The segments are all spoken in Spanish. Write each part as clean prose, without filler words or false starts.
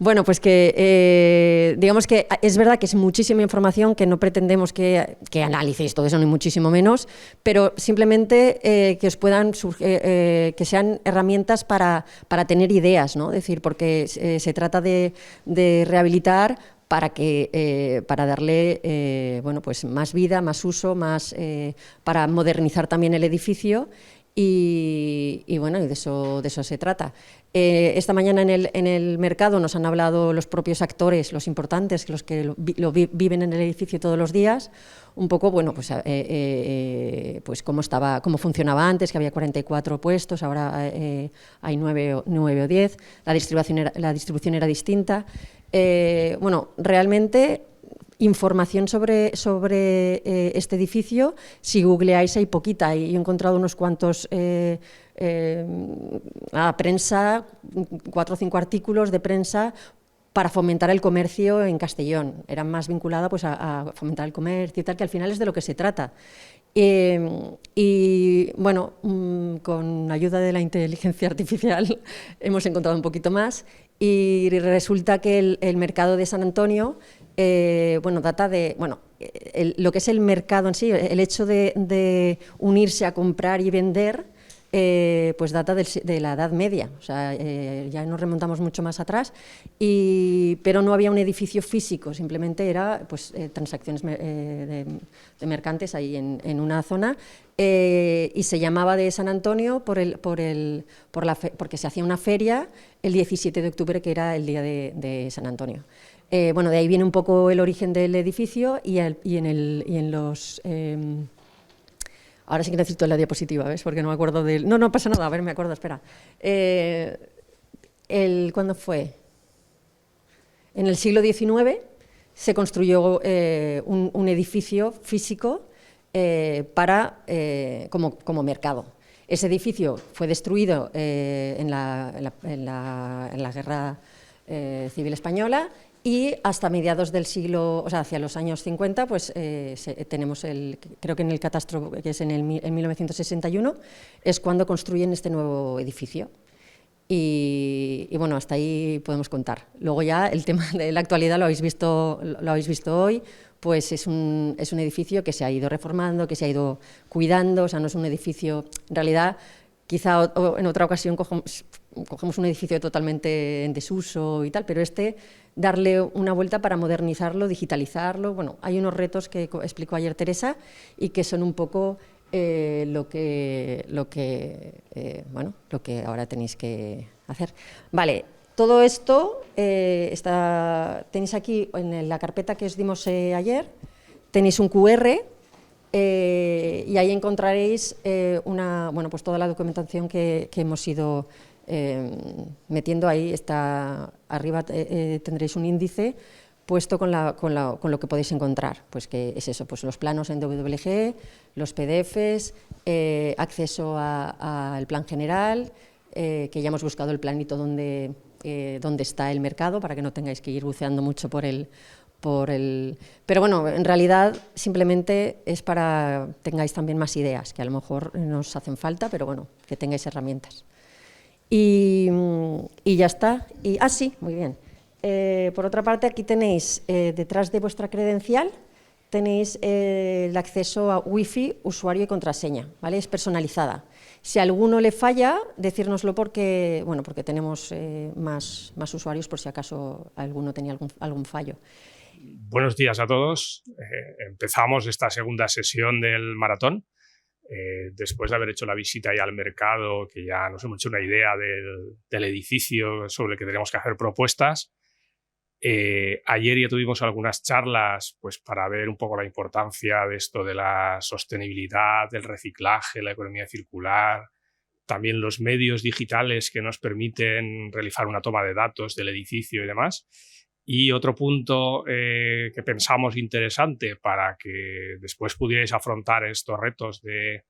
Bueno, pues que digamos que es verdad que es muchísima información, que no pretendemos que analicéis todo eso, ni muchísimo menos, pero simplemente que os puedan que sean herramientas para tener ideas, ¿no? Es decir, porque se trata de rehabilitar para darle bueno, pues más vida, más uso, para modernizar también el edificio. Y bueno, y de eso se trata. Esta mañana en el mercado nos han hablado los propios actores, los importantes, los que viven en el edificio todos los días, un poco, bueno, pues cómo funcionaba antes, que había 44 puestos, ahora hay 9 o 10, la distribución era distinta. Bueno, realmente información sobre este edificio, si googleáis hay poquita, y he encontrado unos cuantos prensa, 4 o 5 artículos de prensa para fomentar el comercio en Castellón. Eran más vinculada pues, a fomentar el comercio y tal, que al final es de lo que se trata. Y bueno, con ayuda de la inteligencia artificial hemos encontrado un poquito más, y resulta que el mercado de San Antonio bueno, data de, bueno, lo que es el mercado en sí, el hecho de unirse a comprar y vender, pues data de la Edad Media, o sea, ya nos remontamos mucho más atrás, pero no había un edificio físico, simplemente era pues, transacciones de mercantes ahí en una zona, y se llamaba de San Antonio porque se hacía una feria el 17 de octubre, que era el día de San Antonio. Bueno, de ahí viene un poco el origen del edificio y en los... ahora sí que necesito la diapositiva, ¿ves? Porque no me acuerdo del... No pasa nada, a ver, me acuerdo, espera. ¿Cuándo fue? En el siglo XIX se construyó un edificio físico como mercado. Ese edificio fue destruido en la Guerra Civil Española, y hasta mediados del siglo, o sea, hacia los años 50, pues tenemos creo que en el catastro, que es en 1961, es cuando construyen este nuevo edificio. Y bueno, hasta ahí podemos contar. Luego ya el tema de la actualidad lo habéis visto hoy, pues es un edificio que se ha ido reformando, que se ha ido cuidando, o sea, no es un edificio, en realidad, quizá en otra ocasión cogemos un edificio totalmente en desuso y tal, pero darle una vuelta para modernizarlo, digitalizarlo. Bueno, hay unos retos que explicó ayer Teresa y que son un poco lo que ahora tenéis que hacer. Vale, todo esto tenéis aquí en la carpeta que os dimos ayer, tenéis un QR. Y ahí encontraréis pues toda la documentación que hemos ido metiendo. Ahí está arriba, tendréis un índice puesto con lo que podéis encontrar, pues que es eso, pues los planos en WG, los PDFs, acceso al plan general, que ya hemos buscado el planito donde está el mercado, para que no tengáis que ir buceando mucho pero bueno, en realidad simplemente es para que tengáis también más ideas, que a lo mejor nos hacen falta, pero bueno, que tengáis herramientas. Y ya está. Sí, muy bien. Por otra parte, aquí tenéis, detrás de vuestra credencial, tenéis el acceso a Wi-Fi, usuario y contraseña, ¿vale? Es personalizada. Si a alguno le falla, decírnoslo porque tenemos más usuarios, por si acaso alguno tenía algún fallo. Buenos días a todos. Empezamos esta segunda sesión del maratón. Después de haber hecho la visita ya al mercado, que ya nos hemos hecho una idea del edificio sobre el que tenemos que hacer propuestas. Ayer ya tuvimos algunas charlas pues, para ver un poco la importancia de esto de la sostenibilidad, del reciclaje, la economía circular, también los medios digitales que nos permiten realizar una toma de datos del edificio y demás. Y otro punto que pensamos interesante para que después pudierais afrontar estos retos de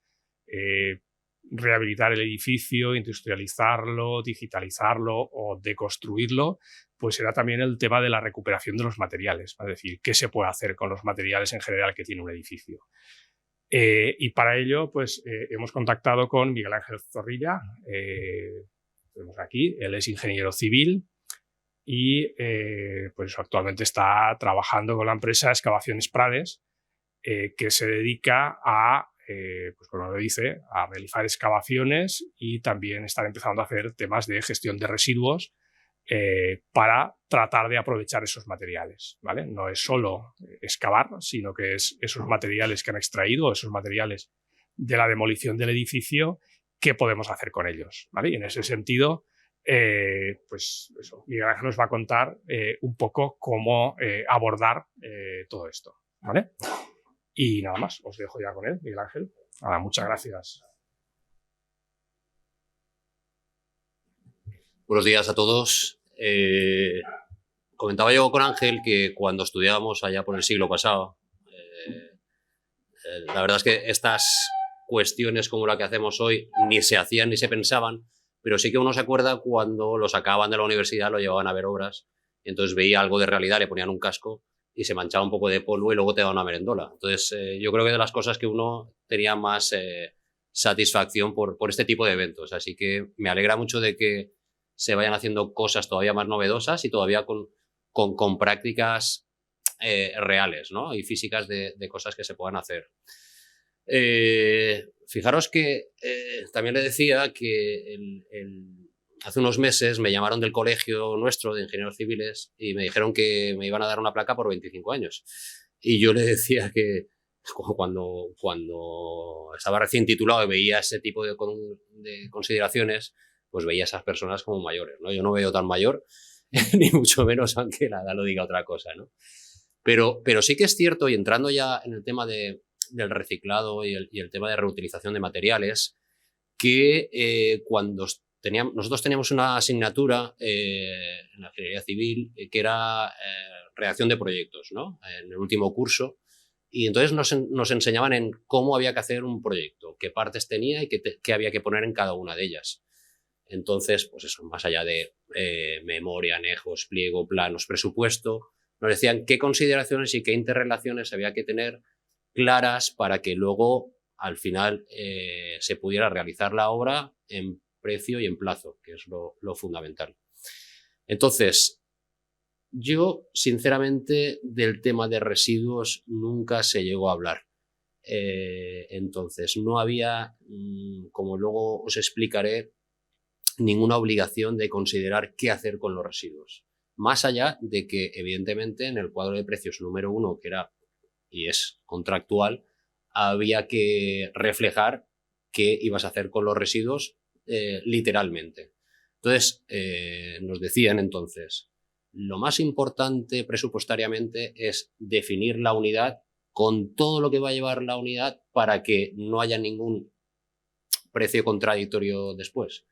rehabilitar el edificio, industrializarlo, digitalizarlo o deconstruirlo, pues era también el tema de la recuperación de los materiales, es decir, qué se puede hacer con los materiales en general que tiene un edificio. Y para ello pues hemos contactado con Miguel Ángel Zorrilla, tenemos aquí, él es ingeniero civil, y pues actualmente está trabajando con la empresa Excavaciones Prades, que se dedica a, pues como lo dice, a realizar excavaciones y también están empezando a hacer temas de gestión de residuos para tratar de aprovechar esos materiales, ¿vale? No es solo excavar, sino que es esos materiales que han extraído, esos materiales de la demolición del edificio, ¿qué podemos hacer con ellos? ¿Vale? Y en ese sentido, pues eso, Miguel Ángel nos va a contar un poco cómo abordar todo esto, ¿vale? Y nada más, os dejo ya con él, Miguel Ángel. Nada, muchas gracias. Buenos días a todos. Comentaba yo con Ángel que cuando estudiábamos allá por el siglo pasado, la verdad es que estas cuestiones como la que hacemos hoy ni se hacían ni se pensaban, pero sí que uno se acuerda cuando lo sacaban de la universidad, lo llevaban a ver obras, y entonces veía algo de realidad, le ponían un casco y se manchaba un poco de polvo y luego te daban una merendola. Entonces yo creo que de las cosas que uno tenía más satisfacción por este tipo de eventos. Así que me alegra mucho de que se vayan haciendo cosas todavía más novedosas y todavía con prácticas reales, ¿no? Y físicas de cosas que se puedan hacer. Fijaros que también le decía que hace unos meses me llamaron del colegio nuestro de ingenieros civiles y me dijeron que me iban a dar una placa por 25 años. Y yo le decía que cuando estaba recién titulado y veía ese tipo de consideraciones, pues veía a esas personas como mayores, ¿no? Yo no veo tan mayor, ni mucho menos, aunque la edad lo diga otra cosa, ¿no? Pero sí que es cierto, y entrando ya en el tema del reciclado y el tema de reutilización de materiales, que cuando nosotros teníamos una asignatura en la ingeniería civil que era redacción de proyectos, ¿no? En el último curso, y entonces nos enseñaban en cómo había que hacer un proyecto, qué partes tenía y qué había que poner en cada una de ellas. Entonces, pues eso, más allá de memoria, anejos, pliego, planos, presupuesto, nos decían qué consideraciones y qué interrelaciones había que tener claras para que luego, al final, se pudiera realizar la obra en precio y en plazo, que es lo fundamental. Entonces, yo, sinceramente, del tema de residuos nunca se llegó a hablar. Entonces, no había, como luego os explicaré, ninguna obligación de considerar qué hacer con los residuos. Más allá de que, evidentemente, en el cuadro de precios número 1, que era y es contractual, había que reflejar qué ibas a hacer con los residuos literalmente. Entonces, nos decían entonces, lo más importante presupuestariamente es definir la unidad con todo lo que va a llevar la unidad para que no haya ningún precio contradictorio después.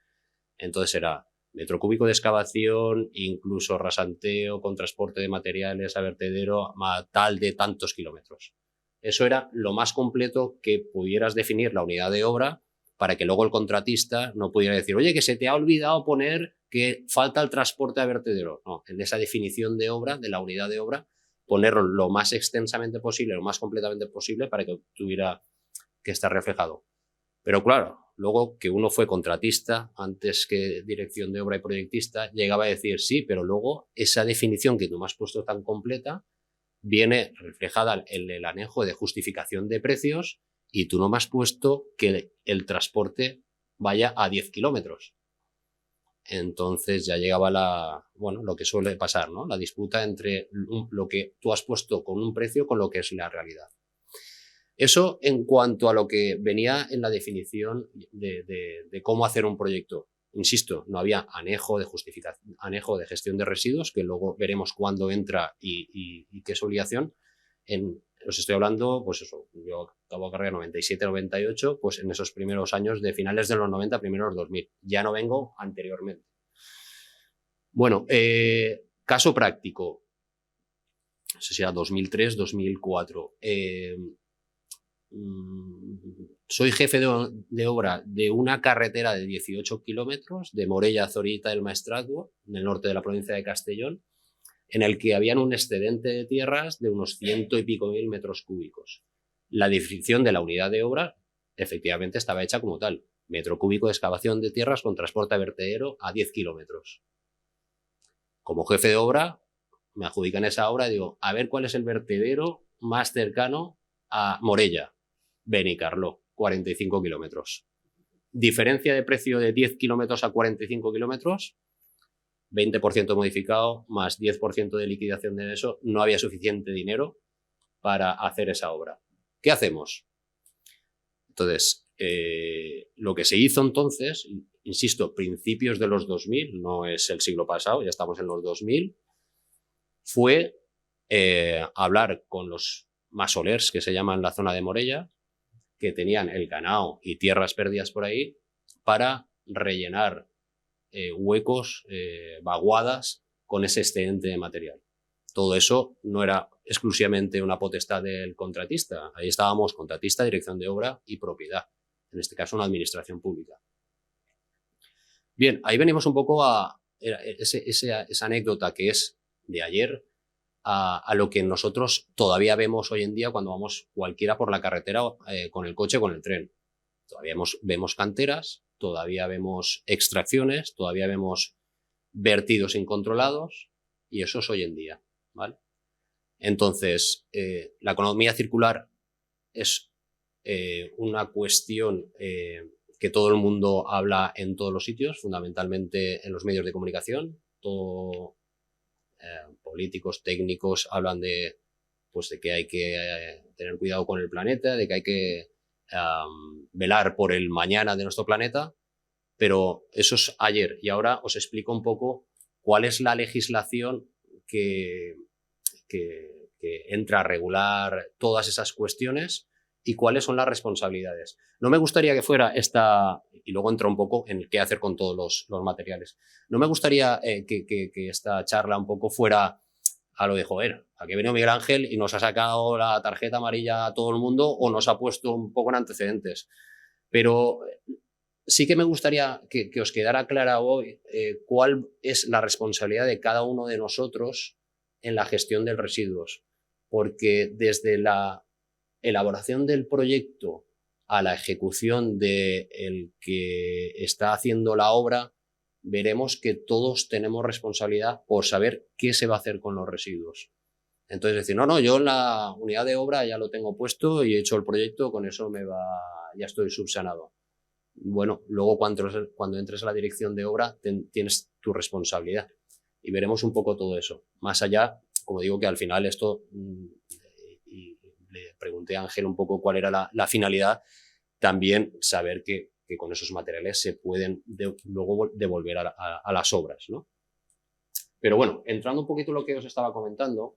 Entonces era metro cúbico de excavación, incluso rasanteo con transporte de materiales a vertedero a tal de tantos kilómetros. Eso era lo más completo que pudieras definir la unidad de obra para que luego el contratista no pudiera decir, oye, que se te ha olvidado poner que falta el transporte a vertedero. No, en esa definición de obra, de la unidad de obra, ponerlo lo más extensamente posible, lo más completamente posible para que tuviera que estar reflejado. Pero claro, luego que uno fue contratista antes que dirección de obra y proyectista, llegaba a decir sí, pero luego esa definición que tú me has puesto tan completa viene reflejada en el anejo de justificación de precios y tú no me has puesto que el transporte vaya a 10 kilómetros. Entonces ya llegaba lo que suele pasar, ¿no? La disputa entre lo que tú has puesto con un precio con lo que es la realidad. Eso en cuanto a lo que venía en la definición de cómo hacer un proyecto. Insisto, no había anejo de justificación, anejo de gestión de residuos, que luego veremos cuándo entra y qué es obligación. Os estoy hablando, pues eso, yo acabo de carrera 97-98, pues en esos primeros años de finales de los 90, primeros 2000. Ya no vengo anteriormente. Bueno, caso práctico. No sé si era 2003, 2004. Soy jefe de obra de una carretera de 18 kilómetros de Morella a Zorita del Maestrazgo, en el norte de la provincia de Castellón, en el que habían un excedente de tierras de unos 100 y pico mil metros cúbicos. La definición de la unidad de obra efectivamente estaba hecha como tal, metro cúbico de excavación de tierras con transporte a vertedero a 10 kilómetros. como jefe de obra, me adjudican esa obra y digo, a ver cuál es el vertedero más cercano a Morella. Benicarló, 45 kilómetros. Diferencia de precio de 10 kilómetros a 45 kilómetros, 20% modificado más 10% de liquidación de eso, no había suficiente dinero para hacer esa obra. ¿Qué hacemos? Entonces, lo que se hizo entonces, insisto, principios de los 2000, no es el siglo pasado, ya estamos en los 2000, fue hablar con los masolers, que se llaman la zona de Morella, que tenían el ganado y tierras perdidas por ahí, para rellenar huecos, vaguadas, con ese excedente de material. Todo eso no era exclusivamente una potestad del contratista. Ahí estábamos contratista, dirección de obra y propiedad. En este caso, una administración pública. Bien, ahí venimos un poco a esa anécdota que es de ayer a lo que nosotros todavía vemos hoy en día cuando vamos cualquiera por la carretera con el coche o con el tren. Todavía vemos canteras, todavía vemos extracciones, todavía vemos vertidos incontrolados, y eso es hoy en día, ¿vale? Entonces, la economía circular es una cuestión que todo el mundo habla en todos los sitios, fundamentalmente en los medios de comunicación. Políticos, técnicos hablan de que hay que tener cuidado con el planeta, de que hay que velar por el mañana de nuestro planeta, pero eso es ayer. Y ahora os explico un poco cuál es la legislación que entra a regular todas esas cuestiones y cuáles son las responsabilidades. No me gustaría que fuera esta, y luego entra un poco en qué hacer con todos los materiales, no me gustaría que esta charla un poco fuera a lo de, joder, aquí ha venido Miguel Ángel y nos ha sacado la tarjeta amarilla a todo el mundo o nos ha puesto un poco en antecedentes. Pero sí que me gustaría que os quedara clara hoy cuál es la responsabilidad de cada uno de nosotros en la gestión de residuos. Porque desde la elaboración del proyecto a la ejecución del que está haciendo la obra, veremos que todos tenemos responsabilidad por saber qué se va a hacer con los residuos. Entonces decir, no, yo en la unidad de obra ya lo tengo puesto y he hecho el proyecto, con eso ya estoy subsanado. Bueno, luego cuando entres a la dirección de obra tienes tu responsabilidad y veremos un poco todo eso. Más allá, como digo, que al final esto, y le pregunté a Ángel un poco cuál era la finalidad, también saber que con esos materiales se pueden luego devolver a las obras, ¿no? Pero bueno, entrando un poquito en lo que os estaba comentando,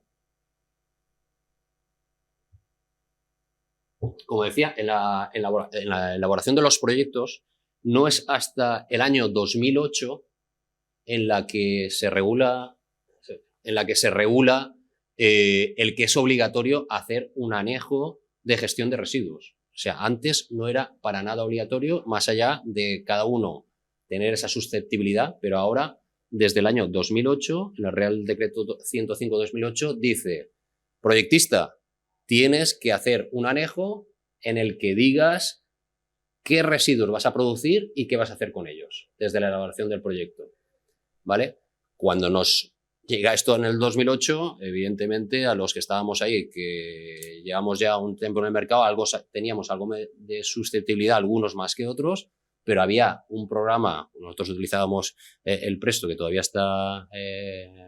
como decía, en la elaboración de los proyectos no es hasta el año 2008 en la que se regula el que es obligatorio hacer un anejo de gestión de residuos. O sea, antes no era para nada obligatorio, más allá de cada uno tener esa susceptibilidad, pero ahora, desde el año 2008, el Real Decreto 105/2008 dice, proyectista, tienes que hacer un anejo en el que digas qué residuos vas a producir y qué vas a hacer con ellos, desde la elaboración del proyecto, ¿vale? Cuando nos llega esto en el 2008, evidentemente a los que estábamos ahí, que llevamos ya un tiempo en el mercado, teníamos algo de susceptibilidad, algunos más que otros, pero había un programa, nosotros utilizábamos el Presto, que todavía está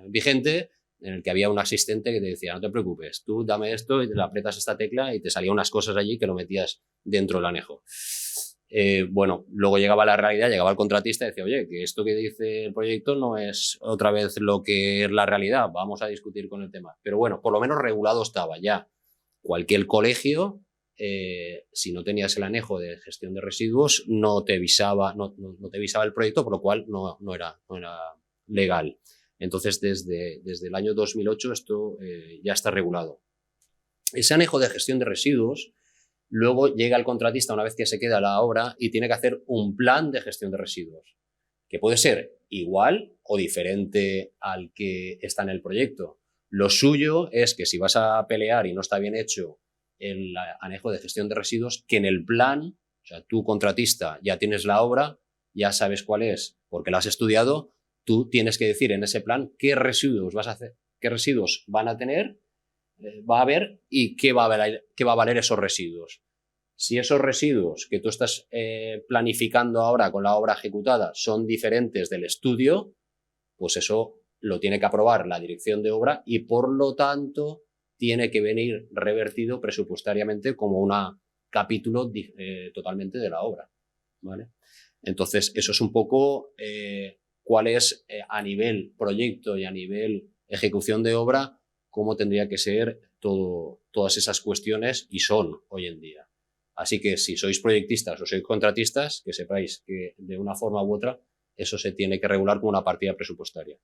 vigente, en el que había un asistente que te decía, no te preocupes, tú dame esto y le aprietas esta tecla y te salían unas cosas allí que lo metías dentro del anejo. Bueno, luego llegaba la realidad, llegaba el contratista y decía, oye, que esto que dice el proyecto no es otra vez lo que es la realidad, vamos a discutir con el tema. Pero bueno, por lo menos regulado estaba ya. Cualquier colegio, si no tenías el anejo de gestión de residuos, no te visaba el proyecto, por lo cual no era legal. Entonces, desde el año 2008 esto ya está regulado. Ese anejo de gestión de residuos, luego llega el contratista una vez que se queda la obra y tiene que hacer un plan de gestión de residuos, que puede ser igual o diferente al que está en el proyecto. Lo suyo es que si vas a pelear y no está bien hecho el anejo de gestión de residuos, que en el plan, o sea, tú contratista ya tienes la obra, ya sabes cuál es, porque la has estudiado, tú tienes que decir en ese plan qué residuos vas a hacer, qué residuos van a tener, va a haber y qué va a valer esos residuos. Si esos residuos que tú estás planificando ahora con la obra ejecutada son diferentes del estudio, pues eso lo tiene que aprobar la dirección de obra y por lo tanto tiene que venir revertido presupuestariamente como un capítulo totalmente de la obra, ¿vale? Entonces, eso es un poco cuál es a nivel proyecto y a nivel ejecución de obra, cómo tendría que ser todas esas cuestiones y son hoy en día. Así que si sois proyectistas o sois contratistas, que sepáis que de una forma u otra eso se tiene que regular como una partida presupuestaria.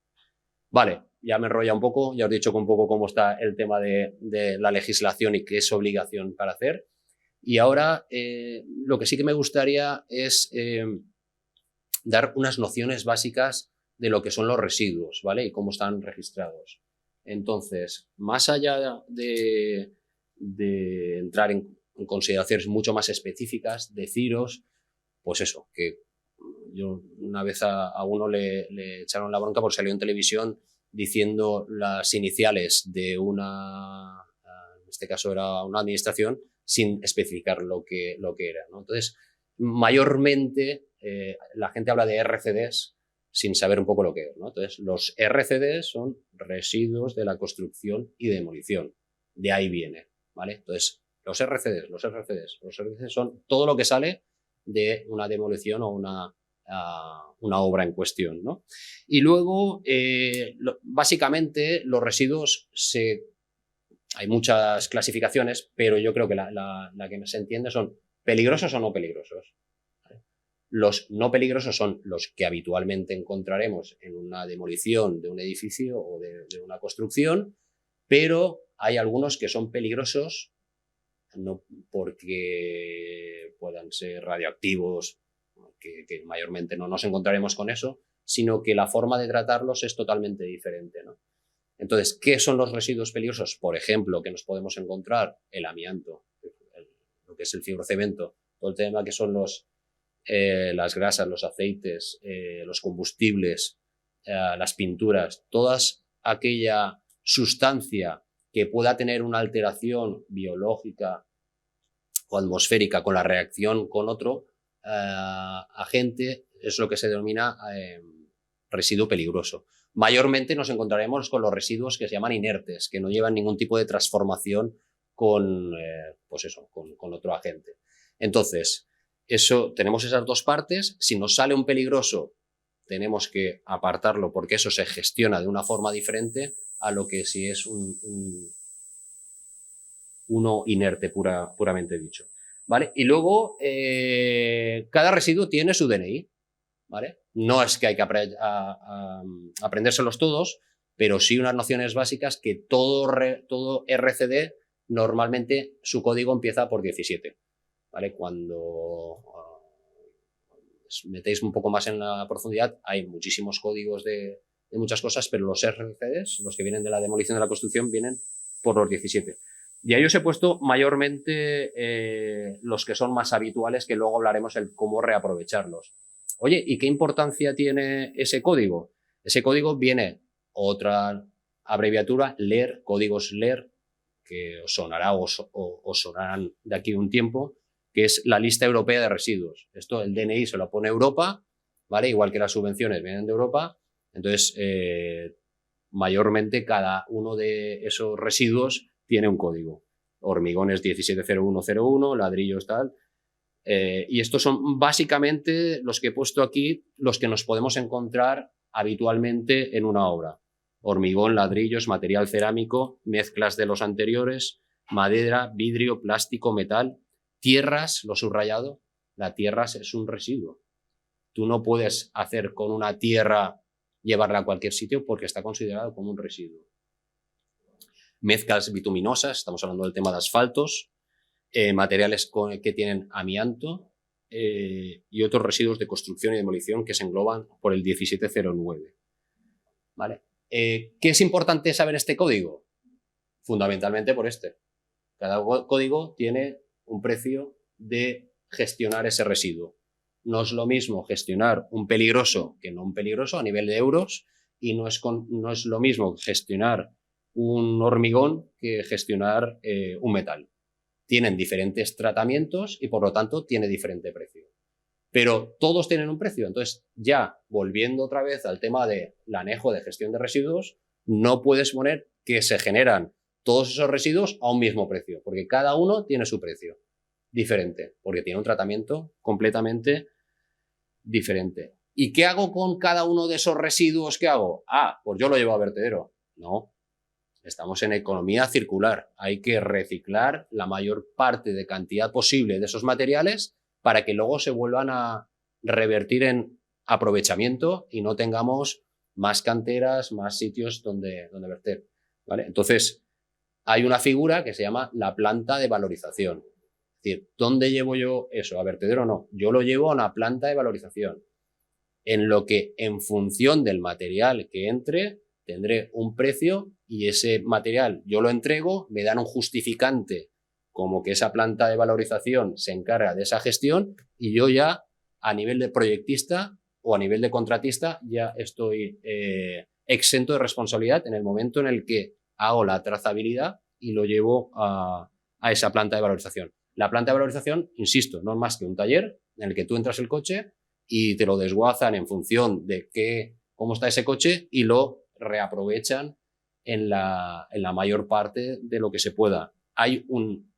Vale, ya me enrolla un poco, ya os he dicho un poco cómo está el tema de la legislación y qué es obligación para hacer. Y ahora lo que sí que me gustaría es dar unas nociones básicas de lo que son los residuos, ¿vale? Y cómo están registrados. Entonces, más allá de entrar en consideraciones mucho más específicas, deciros, pues eso, que yo una vez a uno le echaron la bronca porque salió en televisión diciendo las iniciales de una, en este caso era una administración, sin especificar lo que era, ¿no? Entonces, mayormente la gente habla de RCDs sin saber un poco lo que es, ¿no? Entonces, los RCDs son residuos de la construcción y demolición. De ahí viene, ¿vale? Entonces, los RCDs son todo lo que sale de una demolición o una obra en cuestión, ¿no? Y luego, básicamente, los residuos hay muchas clasificaciones, pero yo creo que la que se entiende son peligrosos o no peligrosos. Los no peligrosos son los que habitualmente encontraremos en una demolición de un edificio o de una construcción, pero hay algunos que son peligrosos no porque puedan ser radioactivos, que mayormente no nos encontraremos con eso, sino que la forma de tratarlos es totalmente diferente, ¿no? Entonces, ¿qué son los residuos peligrosos? Por ejemplo, que nos podemos encontrar el amianto, lo que es el fibrocemento, todo el tema que son las grasas, los aceites, los combustibles, las pinturas, toda aquella sustancia que pueda tener una alteración biológica o atmosférica con la reacción con otro agente, es lo que se denomina residuo peligroso. Mayormente nos encontraremos con los residuos que se llaman inertes, que no llevan ningún tipo de transformación con otro agente. Entonces, tenemos esas dos partes. Si nos sale un peligroso, tenemos que apartarlo porque eso se gestiona de una forma diferente a lo que si es uno inerte puramente dicho, ¿vale? Y luego, cada residuo tiene su DNI, ¿vale? No es que hay que aprendérselos todos, pero sí unas nociones básicas que todo RCD normalmente su código empieza por 17, ¿vale? Cuando os metéis un poco más en la profundidad, hay muchísimos códigos de muchas cosas, pero los RCDs, los que vienen de la demolición de la construcción, vienen por los 17. Y ahí os he puesto mayormente los que son más habituales, que luego hablaremos el cómo reaprovecharlos. Oye, ¿y qué importancia tiene ese código? Ese código viene otra abreviatura, LER, códigos LER, que os sonará o os sonarán de aquí a un tiempo, que es la lista europea de residuos. Esto, el DNI se lo pone Europa, ¿vale? Igual que las subvenciones vienen de Europa. Entonces, mayormente cada uno de esos residuos tiene un código. Hormigones 170101, ladrillos tal. Y estos son básicamente los que he puesto aquí, los que nos podemos encontrar habitualmente en una obra. Hormigón, ladrillos, material cerámico, mezclas de los anteriores, madera, vidrio, plástico, metal, tierras, lo subrayado. La tierra es un residuo. Tú no puedes hacer con una tierra, llevarla a cualquier sitio porque está considerado como un residuo. Mezclas bituminosas, estamos hablando del tema de asfaltos, materiales que tienen amianto y otros residuos de construcción y demolición que se engloban por el 1709. ¿Vale? ¿Qué es importante saber este código? Fundamentalmente por este. Cada código tiene un precio de gestionar ese residuo. no es lo mismo gestionar un peligroso que no un peligroso a nivel de euros, y no es lo mismo gestionar un hormigón que gestionar un metal. Tienen diferentes tratamientos y por lo tanto tiene diferente precio. Pero todos tienen un precio. Entonces, ya volviendo otra vez al tema del anejo de gestión de residuos, no puedes poner que se generan todos esos residuos a un mismo precio, porque cada uno tiene su precio diferente, porque tiene un tratamiento completamente diferente. ¿Y qué hago con cada uno de esos residuos que hago? Ah, pues yo lo llevo a vertedero. No, estamos en economía circular. Hay que reciclar la mayor parte de cantidad posible de esos materiales para que luego se vuelvan a revertir en aprovechamiento y no tengamos más canteras, más sitios donde verter, ¿vale? Entonces, hay una figura que se llama la planta de valorización. Es decir, ¿dónde llevo yo eso? ¿A vertedero o no? Yo lo llevo a una planta de valorización, en lo que en función del material que entre tendré un precio, y ese material yo lo entrego, me dan un justificante como que esa planta de valorización se encarga de esa gestión, y yo ya a nivel de proyectista o a nivel de contratista ya estoy exento de responsabilidad en el momento en el que hago la trazabilidad y lo llevo a esa planta de valorización. La planta de valorización, insisto, no es más que un taller en el que tú entras el coche y te lo desguazan en función de cómo está ese coche y lo reaprovechan en la mayor parte de lo que se pueda. Hay un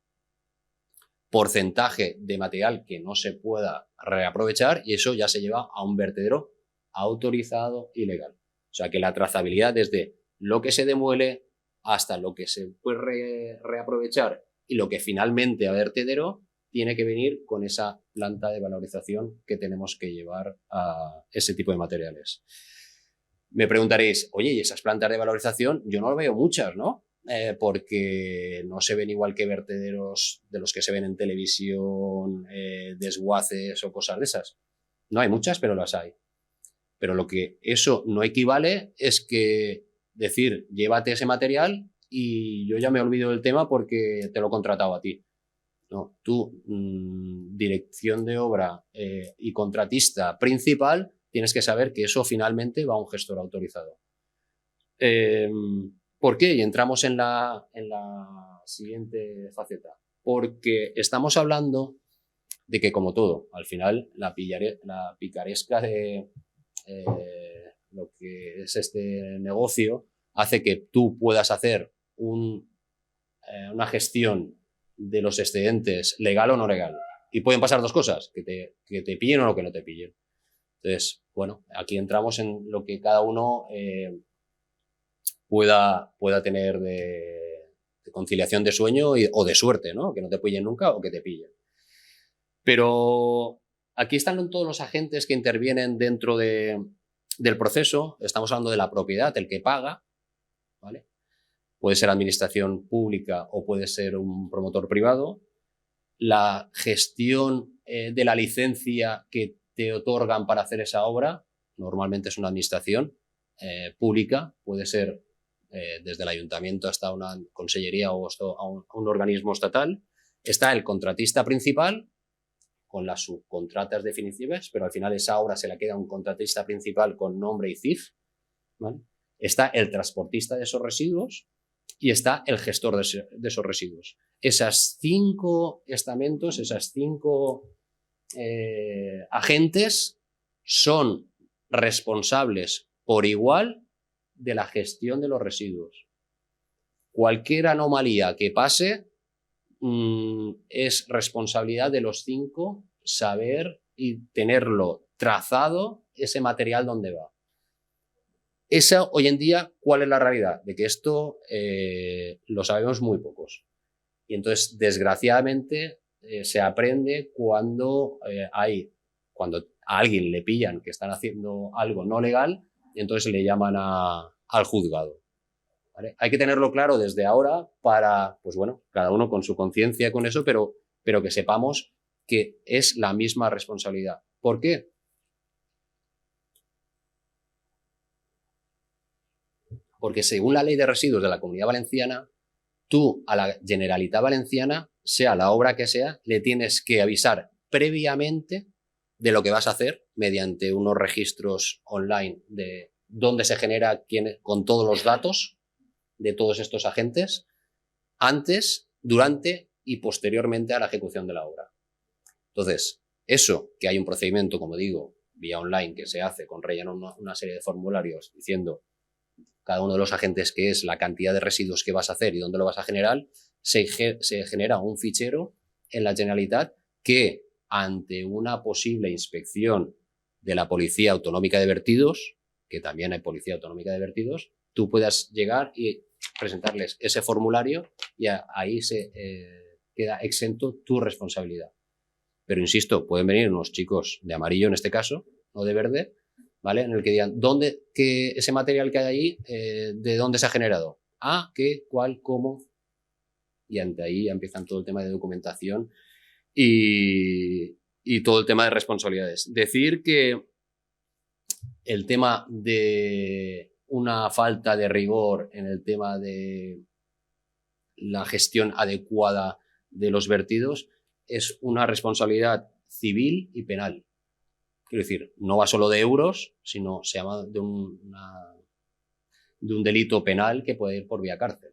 porcentaje de material que no se pueda reaprovechar y eso ya se lleva a un vertedero autorizado y legal. O sea que la trazabilidad desde lo que se demuele hasta lo que se puede reaprovechar y lo que finalmente a vertedero tiene que venir con esa planta de valorización que tenemos que llevar a ese tipo de materiales. Me preguntaréis, oye, ¿y esas plantas de valorización? Yo no veo muchas, ¿no? Porque no se ven igual que vertederos de los que se ven en televisión, desguaces o cosas de esas. No hay muchas, pero las hay. Pero lo que eso no equivale es que decir, llévate ese material y yo ya me olvido del tema porque te lo he contratado a ti. No, tú, dirección de obra y contratista principal, tienes que saber que eso finalmente va a un gestor autorizado. ¿Por qué? Y entramos en la siguiente faceta. Porque estamos hablando de que, como todo, al final la picaresca de lo que es este negocio hace que tú puedas hacer una gestión de los excedentes legal o no legal. Y pueden pasar dos cosas, que te pillen o que no te pillen. Entonces, bueno, aquí entramos en lo que cada uno pueda tener de conciliación de sueño o de suerte, ¿no? Que no te pillen nunca o que te pillen. Pero aquí están todos los agentes que intervienen dentro del proceso. Estamos hablando de la propiedad, el que paga, ¿vale? Puede ser administración pública o puede ser un promotor privado. La gestión de la licencia que te otorgan para hacer esa obra, normalmente es una administración pública, puede ser desde el ayuntamiento hasta una consellería o a un organismo estatal. Está el contratista principal con las subcontratas definitivas, pero al final esa obra se la queda a un contratista principal con nombre y CIF, ¿vale? Está el transportista de esos residuos y está el gestor de esos residuos. Esas 5 estamentos, esas 5 agentes son responsables por igual de la gestión de los residuos. Cualquier anomalía que pase es responsabilidad de los 5 saber y tenerlo trazado ese material donde va. Esa, hoy en día, ¿cuál es la realidad? De que esto lo sabemos muy pocos. Y entonces, desgraciadamente, se aprende cuando cuando a alguien le pillan que están haciendo algo no legal, y entonces le llaman al juzgado, ¿vale? Hay que tenerlo claro desde ahora para, pues bueno, cada uno con su conciencia con eso, pero que sepamos que es la misma responsabilidad. ¿Por qué? Porque según la ley de residuos de la Comunidad Valenciana, tú a la Generalitat Valenciana, sea la obra que sea, le tienes que avisar previamente de lo que vas a hacer mediante unos registros online de dónde se genera con todos los datos de todos estos agentes antes, durante y posteriormente a la ejecución de la obra. Entonces, eso, que hay un procedimiento, como digo, vía online que se hace con relleno una serie de formularios diciendo cada uno de los agentes qué es, la cantidad de residuos que vas a hacer y dónde lo vas a generar, se genera un fichero en la Generalitat que, ante una posible inspección de la Policía Autonómica de Vertidos, que también hay Policía Autonómica de Vertidos, tú puedas llegar y presentarles ese formulario y ahí se queda exento tu responsabilidad. Pero insisto, pueden venir unos chicos de amarillo en este caso, no de verde, ¿vale? En el que digan, que ese material que hay ahí, ¿de dónde se ha generado? Ah, ¿qué? ¿Cuál? ¿Cómo? Y ante ahí empiezan todo el tema de documentación y todo el tema de responsabilidades. Decir que el tema de una falta de rigor en el tema de la gestión adecuada de los vertidos es una responsabilidad civil y penal. Quiero decir, no va solo de euros, sino se llama de un delito penal que puede ir por vía cárcel.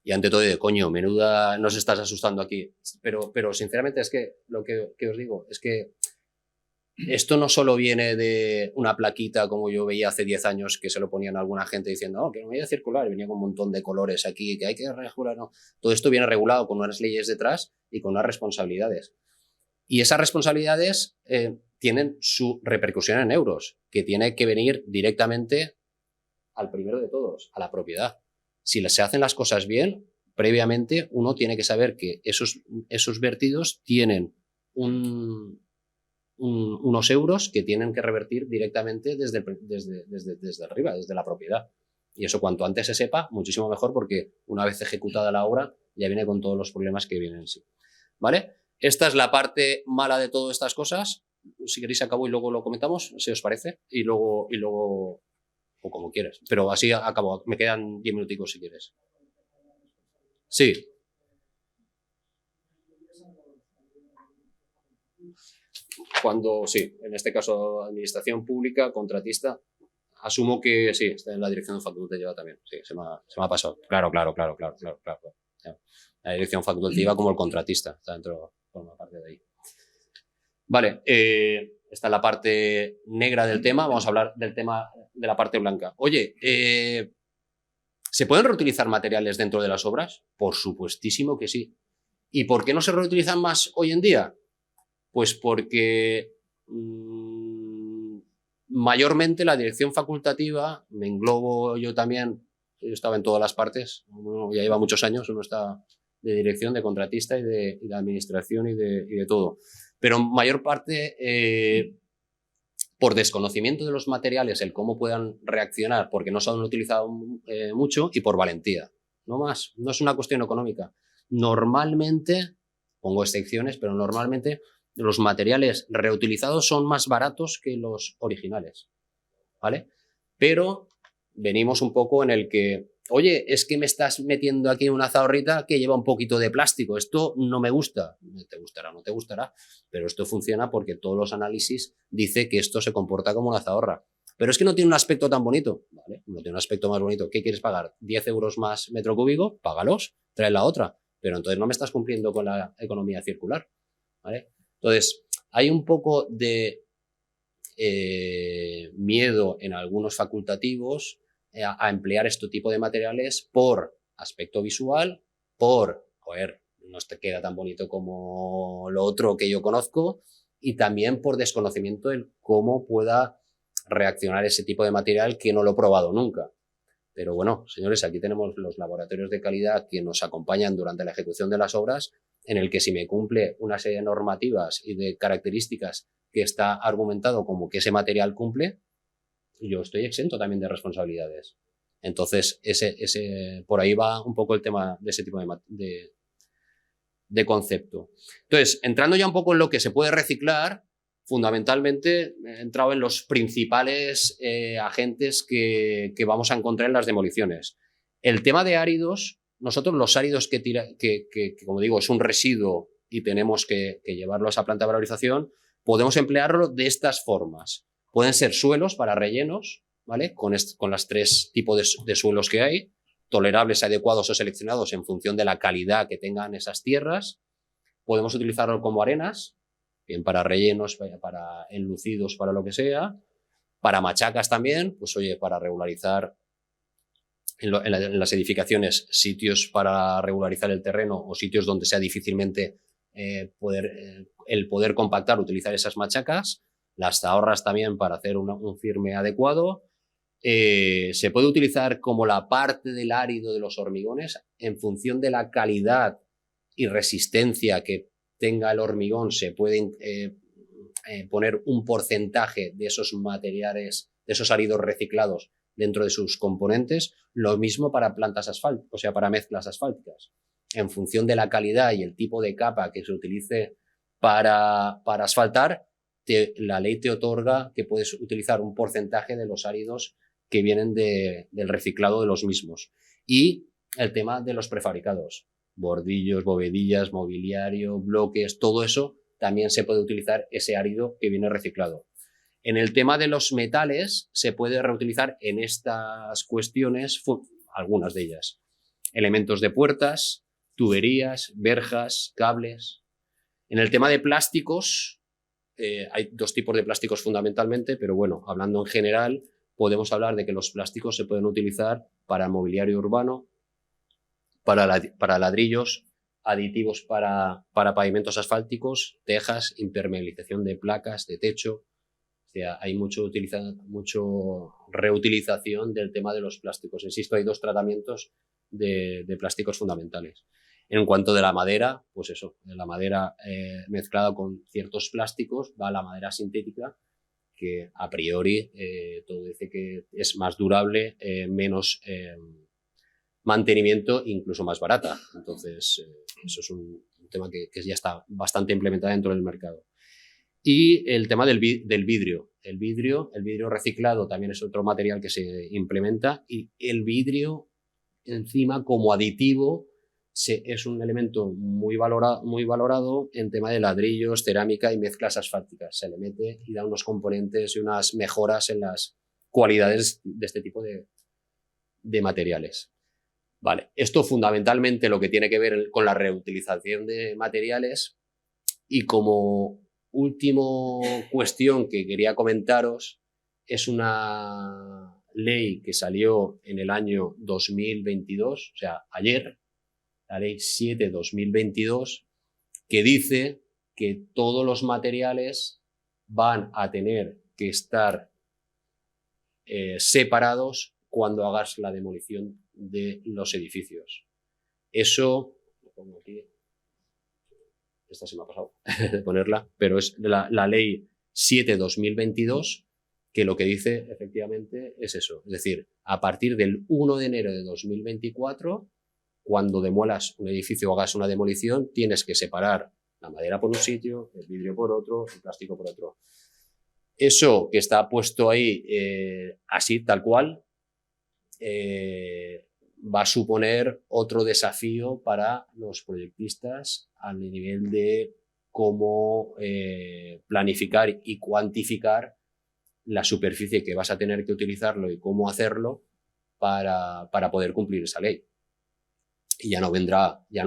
Y ante todo, coño, menuda nos estás asustando aquí. Pero sinceramente es que lo que os digo es que esto no solo viene de una plaquita como yo veía hace 10 años que se lo ponían a alguna gente diciendo que no voy a circular, y venía con un montón de colores aquí, que hay que regular. No. Todo esto viene regulado con unas leyes detrás y con unas responsabilidades. Y esas responsabilidades tienen su repercusión en euros, que tiene que venir directamente al primero de todos, a la propiedad. Si se hacen las cosas bien, previamente uno tiene que saber que esos vertidos tienen unos euros que tienen que revertir directamente desde arriba, desde la propiedad. Y eso cuanto antes se sepa, muchísimo mejor, porque una vez ejecutada la obra ya viene con todos los problemas que vienen en sí. ¿Vale? Esta es la parte mala de todas estas cosas. Si queréis acabo y luego lo comentamos, si os parece, y luego o como quieras. Pero así acabo. Me quedan 10 minuticos si quieres. Sí. Sí, en este caso administración pública, contratista, asumo que sí, está en la dirección facultativa también. Sí, se me ha pasado. Claro. La dirección facultativa como el contratista, está dentro, forma parte de ahí. Vale, esta es la parte negra del tema, vamos a hablar del tema de la parte blanca. Oye, ¿se pueden reutilizar materiales dentro de las obras? Por supuestísimo que sí. ¿Y por qué no se reutilizan más hoy en día? Pues porque mayormente la dirección facultativa, me englobo yo también, yo estaba en todas las partes, ya lleva muchos años, uno está de dirección, de contratista y de administración y de todo. Pero en mayor parte, por desconocimiento de los materiales, el cómo puedan reaccionar, porque no se han utilizado mucho, y por valentía. No más, no es una cuestión económica. Normalmente, pongo excepciones, pero normalmente los materiales reutilizados son más baratos que los originales, ¿vale? Pero venimos un poco en el que, oye, es que me estás metiendo aquí una zahorrita que lleva un poquito de plástico, esto no me gusta. Te gustará, no te gustará, pero esto funciona porque todos los análisis dicen que esto se comporta como una zahorra. Pero es que no tiene un aspecto tan bonito, ¿vale? No tiene un aspecto más bonito. ¿Qué quieres pagar? ¿10 euros más metro cúbico? Págalos, trae la otra. Pero entonces no me estás cumpliendo con la economía circular, ¿vale? Entonces, hay un poco de miedo en algunos facultativos a emplear este tipo de materiales por aspecto visual, no te queda tan bonito como lo otro que yo conozco, y también por desconocimiento de cómo pueda reaccionar ese tipo de material que no lo he probado nunca. Pero bueno, señores, aquí tenemos los laboratorios de calidad que nos acompañan durante la ejecución de las obras, en el que si me cumple una serie de normativas y de características que está argumentado como que ese material cumple, yo estoy exento también de responsabilidades. Entonces, por ahí va un poco el tema de ese tipo de concepto. Entonces, entrando ya un poco en lo que se puede reciclar, fundamentalmente he entrado en los principales agentes que vamos a encontrar en las demoliciones. El tema de áridos, nosotros los áridos que como digo, es un residuo y tenemos que llevarlo a esa planta de valorización, podemos emplearlo de estas formas. Pueden ser suelos para rellenos, ¿vale? Con las 3 tipos de suelos que hay, tolerables, adecuados o seleccionados en función de la calidad que tengan esas tierras. Podemos utilizarlo como arenas, bien para rellenos, para enlucidos, para lo que sea. Para machacas también, pues oye, para regularizar en las edificaciones sitios para regularizar el terreno o sitios donde sea difícilmente el poder compactar, utilizar esas machacas. Las ahorras también para hacer un firme adecuado. Se puede utilizar como la parte del árido de los hormigones en función de la calidad y resistencia que tenga el hormigón. Se pueden poner un porcentaje de esos materiales, de esos áridos reciclados dentro de sus componentes. Lo mismo para plantas asfálticas, o sea, para mezclas asfálticas. En función de la calidad y el tipo de capa que se utilice para asfaltar, la ley te otorga que puedes utilizar un porcentaje de los áridos que vienen del reciclado de los mismos. Y el tema de los prefabricados, bordillos, bovedillas, mobiliario, bloques, todo eso también se puede utilizar ese árido que viene reciclado. En el tema de los metales se puede reutilizar en estas cuestiones algunas de ellas. Elementos de puertas, tuberías, verjas, cables. En el tema de plásticos, hay 2 tipos de plásticos fundamentalmente, pero bueno, hablando en general, podemos hablar de que los plásticos se pueden utilizar para mobiliario urbano, para ladrillos, aditivos para pavimentos asfálticos, tejas, impermeabilización de placas, de techo. O sea, hay mucho reutilización del tema de los plásticos. Insisto, hay 2 tratamientos de plásticos fundamentales. En cuanto de la madera, pues eso, la madera mezclada con ciertos plásticos va a la madera sintética, que a priori todo dice que es más durable, menos mantenimiento, incluso más barata. Entonces, eso es un tema que ya está bastante implementado dentro del mercado. Y el tema del vidrio. El vidrio reciclado también es otro material que se implementa, y el vidrio encima como aditivo es un elemento muy valorado en tema de ladrillos, cerámica y mezclas asfálticas. Se le mete y da unos componentes y unas mejoras en las cualidades de este tipo de materiales. Vale, esto fundamentalmente lo que tiene que ver con la reutilización de materiales. Y como última cuestión que quería comentaros, es una ley que salió en el año 2022, o sea, ayer, la ley 7/2022, que dice que todos los materiales van a tener que estar separados cuando hagas la demolición de los edificios. Eso, lo pongo aquí, esta se me ha pasado de ponerla, pero es la ley 7/2022, que lo que dice efectivamente es eso. Es decir, a partir del 1 de enero de 2024, cuando demuelas un edificio o hagas una demolición, tienes que separar la madera por un sitio, el vidrio por otro, el plástico por otro. Eso que está puesto ahí así, tal cual, va a suponer otro desafío para los proyectistas al nivel de cómo planificar y cuantificar la superficie que vas a tener que utilizarlo y cómo hacerlo para poder cumplir esa ley. Y ya no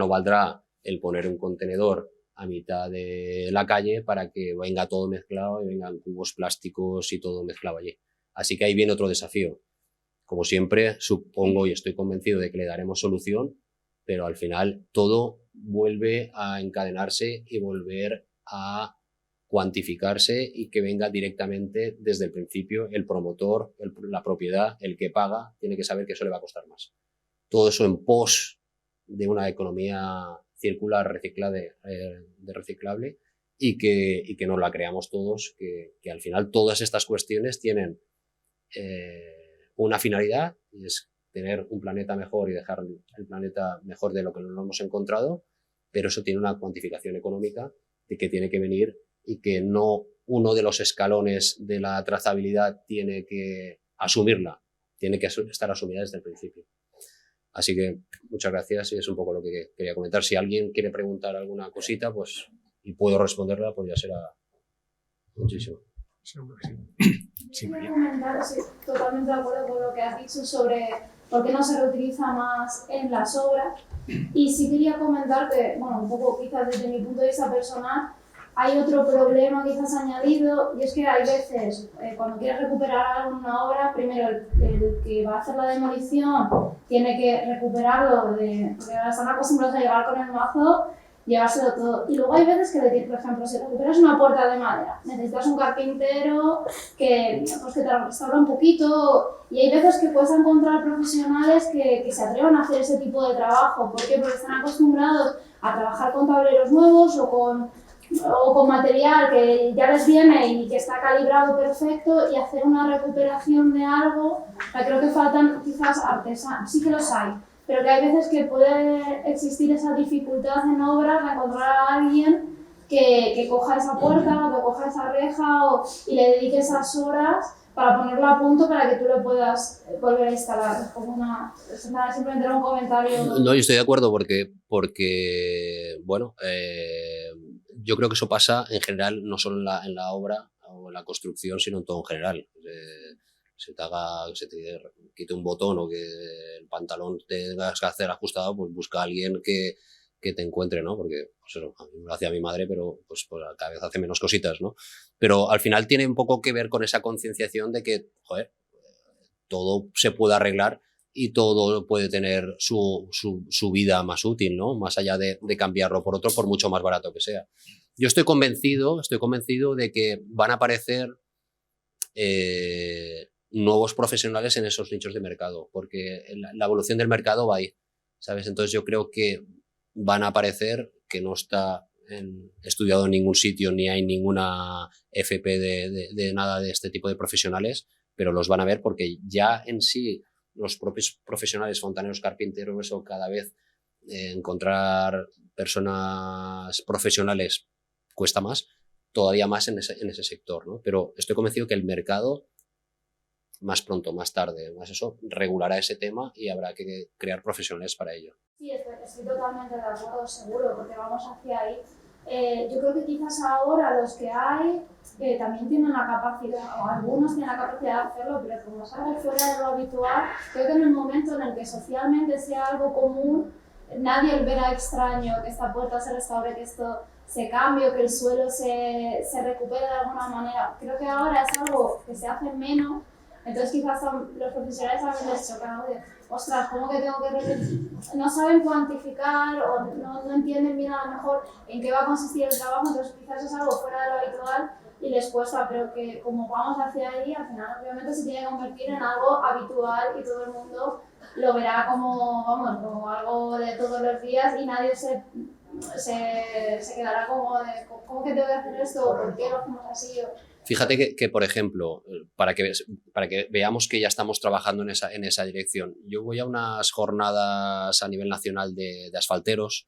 valdrá el poner un contenedor a mitad de la calle para que venga todo mezclado y vengan cubos plásticos y todo mezclado allí. Así que ahí viene otro desafío. Como siempre, supongo y estoy convencido de que le daremos solución, pero al final todo vuelve a encadenarse y volver a cuantificarse, y que venga directamente desde el principio el promotor, la propiedad, el que paga, tiene que saber que eso le va a costar más. Todo eso en pos de una economía circular, reciclable, y que nos la creamos todos, que al final todas estas cuestiones tienen una finalidad, y es tener un planeta mejor y dejar el planeta mejor de lo que nos lo hemos encontrado, pero eso tiene una cuantificación económica de que tiene que venir, y que no uno de los escalones de la trazabilidad tiene que asumirla, tiene que estar asumida desde el principio. Así que muchas gracias, y es un poco lo que quería comentar. Si alguien quiere preguntar alguna cosita, pues, y puedo responderla, pues ya será Muchísimo. Sí, Quería comentar, sí, totalmente de acuerdo con lo que has dicho sobre por qué no se reutiliza más en las obras. Y sí quería comentar que, bueno, un poco quizás desde mi punto de vista personal, hay otro problema quizás añadido, y es que hay veces, cuando quieres recuperar algo en una obra, primero el que va a hacer la demolición tiene que recuperarlo, porque ahora están acostumbrados a llegar con el mazo, llevárselo todo. Y luego hay veces que, por ejemplo, si recuperas una puerta de madera, necesitas un carpintero que te la restaura un poquito, y hay veces que puedes encontrar profesionales que se atrevan a hacer ese tipo de trabajo. ¿Por qué? Porque están acostumbrados a trabajar con tableros nuevos o con material que ya les viene y que está calibrado perfecto, y hacer una recuperación de algo. Creo que faltan quizás artesanos, sí que los hay, pero que hay veces que puede existir esa dificultad en obras de encontrar a alguien que coja esa puerta o que coja esa reja y le dedique esas horas para ponerlo a punto para que tú lo puedas volver a instalar. Es como simplemente era un comentario. No, yo estoy de acuerdo porque bueno, yo creo que eso pasa en general, no solo en la obra o en la construcción, sino en todo en general. Se te quite un botón o que el pantalón tengas que hacer ajustado, pues busca a alguien que te encuentre, ¿no? Porque pues eso, a mí me lo hacía mi madre, pero pues cada vez hace menos cositas, ¿no? Pero al final tiene un poco que ver con esa concienciación de que, joder, todo se puede arreglar y todo puede tener su vida más útil, ¿no? Más allá de cambiarlo por otro, por mucho más barato que sea. Yo estoy convencido de que van a aparecer nuevos profesionales en esos nichos de mercado, porque la evolución del mercado va ahí, ¿sabes? Entonces yo creo que van a aparecer, que no está estudiado en ningún sitio, ni hay ninguna FP de nada de este tipo de profesionales, pero los van a ver porque ya en sí los propios profesionales, fontaneros, carpinteros, o cada vez encontrar personas profesionales cuesta más, todavía más en ese sector, ¿no? Pero estoy convencido que el mercado, más pronto, más tarde, más eso, regulará ese tema y habrá que crear profesionales para ello. Sí, estoy totalmente de acuerdo, seguro, porque vamos hacia ahí. Yo creo que quizás ahora los que hay también tienen la capacidad, o algunos tienen la capacidad de hacerlo, pero como es algo fuera de lo habitual, creo que en el momento en el que socialmente sea algo común, nadie verá extraño que esta puerta se restaure, que esto se cambie, que el suelo se recupere de alguna manera. Creo que ahora es algo que se hace menos, entonces quizás los profesionales también les chocan, de, ostras, ¿cómo que tengo que no saben cuantificar o no entienden bien a lo mejor en qué va a consistir el trabajo, entonces quizás es algo fuera de lo habitual y les cuesta, pero que como vamos hacia ahí, al final obviamente se tiene que convertir en algo habitual y todo el mundo lo verá como algo de todos los días y nadie se quedará como de ¿cómo que tengo que hacer esto? ¿O por qué lo hacemos así? Fíjate que, por ejemplo, para que veamos que ya estamos trabajando en esa dirección, yo voy a unas jornadas a nivel nacional de asfalteros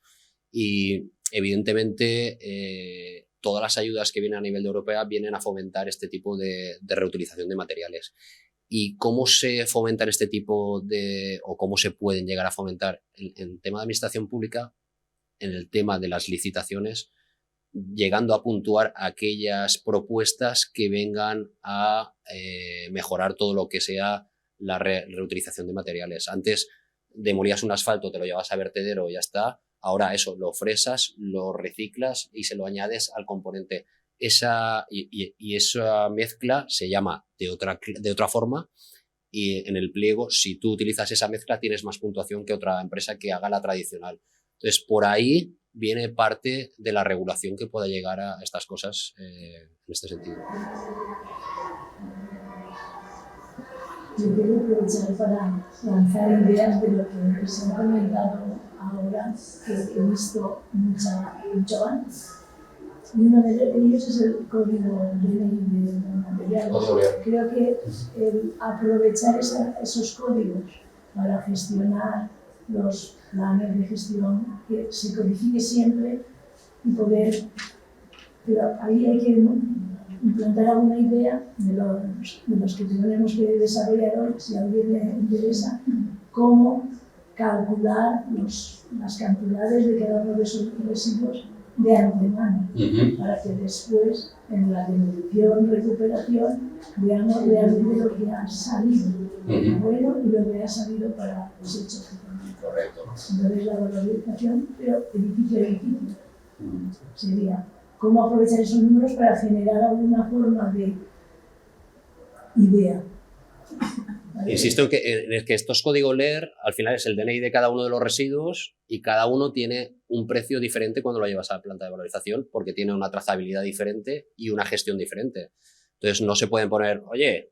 y evidentemente todas las ayudas que vienen a nivel de Europea vienen a fomentar este tipo de reutilización de materiales. ¿Y cómo se fomentan este tipo o cómo se pueden llegar a fomentar en tema de administración pública, en el tema de las licitaciones, llegando a puntuar aquellas propuestas que vengan a mejorar todo lo que sea la reutilización de materiales? Antes demolías un asfalto, te lo llevas a vertedero y ya está. Ahora eso, lo fresas, lo reciclas y se lo añades al componente. Esa mezcla se llama de otra forma, y en el pliego, si tú utilizas esa mezcla, tienes más puntuación que otra empresa que haga la tradicional. Entonces, por ahí viene parte de la regulación que pueda llegar a estas cosas en este sentido. Yo quiero aprovechar para lanzar ideas de lo que se ha comentado ahora, que he visto mucho antes. Y uno de ellos es el código de materiales. Creo que el aprovechar esos códigos para gestionar los planes de gestión, que se codifique siempre y poder, pero ahí hay que implantar alguna idea de los que tenemos que desarrollar hoy, si a alguien le interesa, cómo calcular las cantidades de cada uno de esos residuos de antemano, para que después, en la demolición, recuperación, veamos realmente lo que ha salido bueno y lo que ha salido para los hechos que tenemos. Correcto. Entonces, la valorización, pero edificio a edificio, sería cómo aprovechar esos números para generar alguna forma de idea. ¿Vale? Insisto en que esto es código LER, al final es el DNI de cada uno de los residuos y cada uno tiene un precio diferente cuando lo llevas a la planta de valorización porque tiene una trazabilidad diferente y una gestión diferente. Entonces no se pueden poner, oye,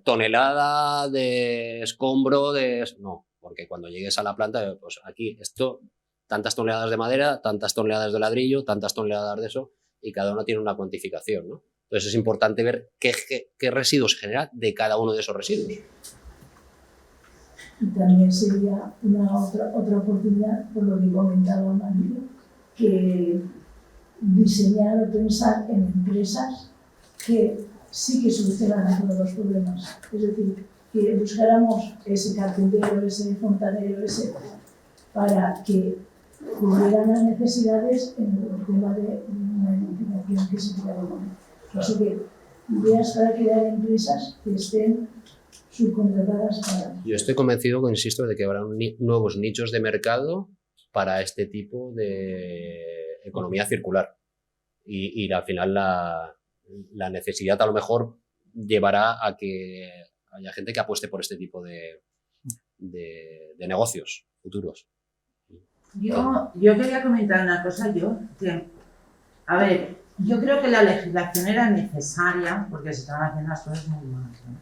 tonelada de escombro de... No, porque cuando llegues a la planta, pues aquí esto, tantas toneladas de madera, tantas toneladas de ladrillo, tantas toneladas de eso, y cada uno tiene una cuantificación, ¿no? Entonces es importante ver qué residuos se genera de cada uno de esos residuos. Y también sería otra oportunidad, por lo que comentaba Mario, que diseñar o pensar en empresas que sí que solucionan todos los problemas. Es decir, que buscáramos ese carpintero, ese fontanero, para que cubrieran las necesidades en el tema de una edificación que se quiera demoler. Así que ideas para crear empresas que estén subcontratadas para... Yo estoy convencido, insisto, de que habrá nuevos nichos de mercado para este tipo de economía circular. Y al final la necesidad a lo mejor llevará a que haya gente que apueste por este tipo de negocios futuros. Yo quería comentar una cosa, a ver, yo creo que la legislación era necesaria porque se estaban haciendo las cosas muy mal, ¿no?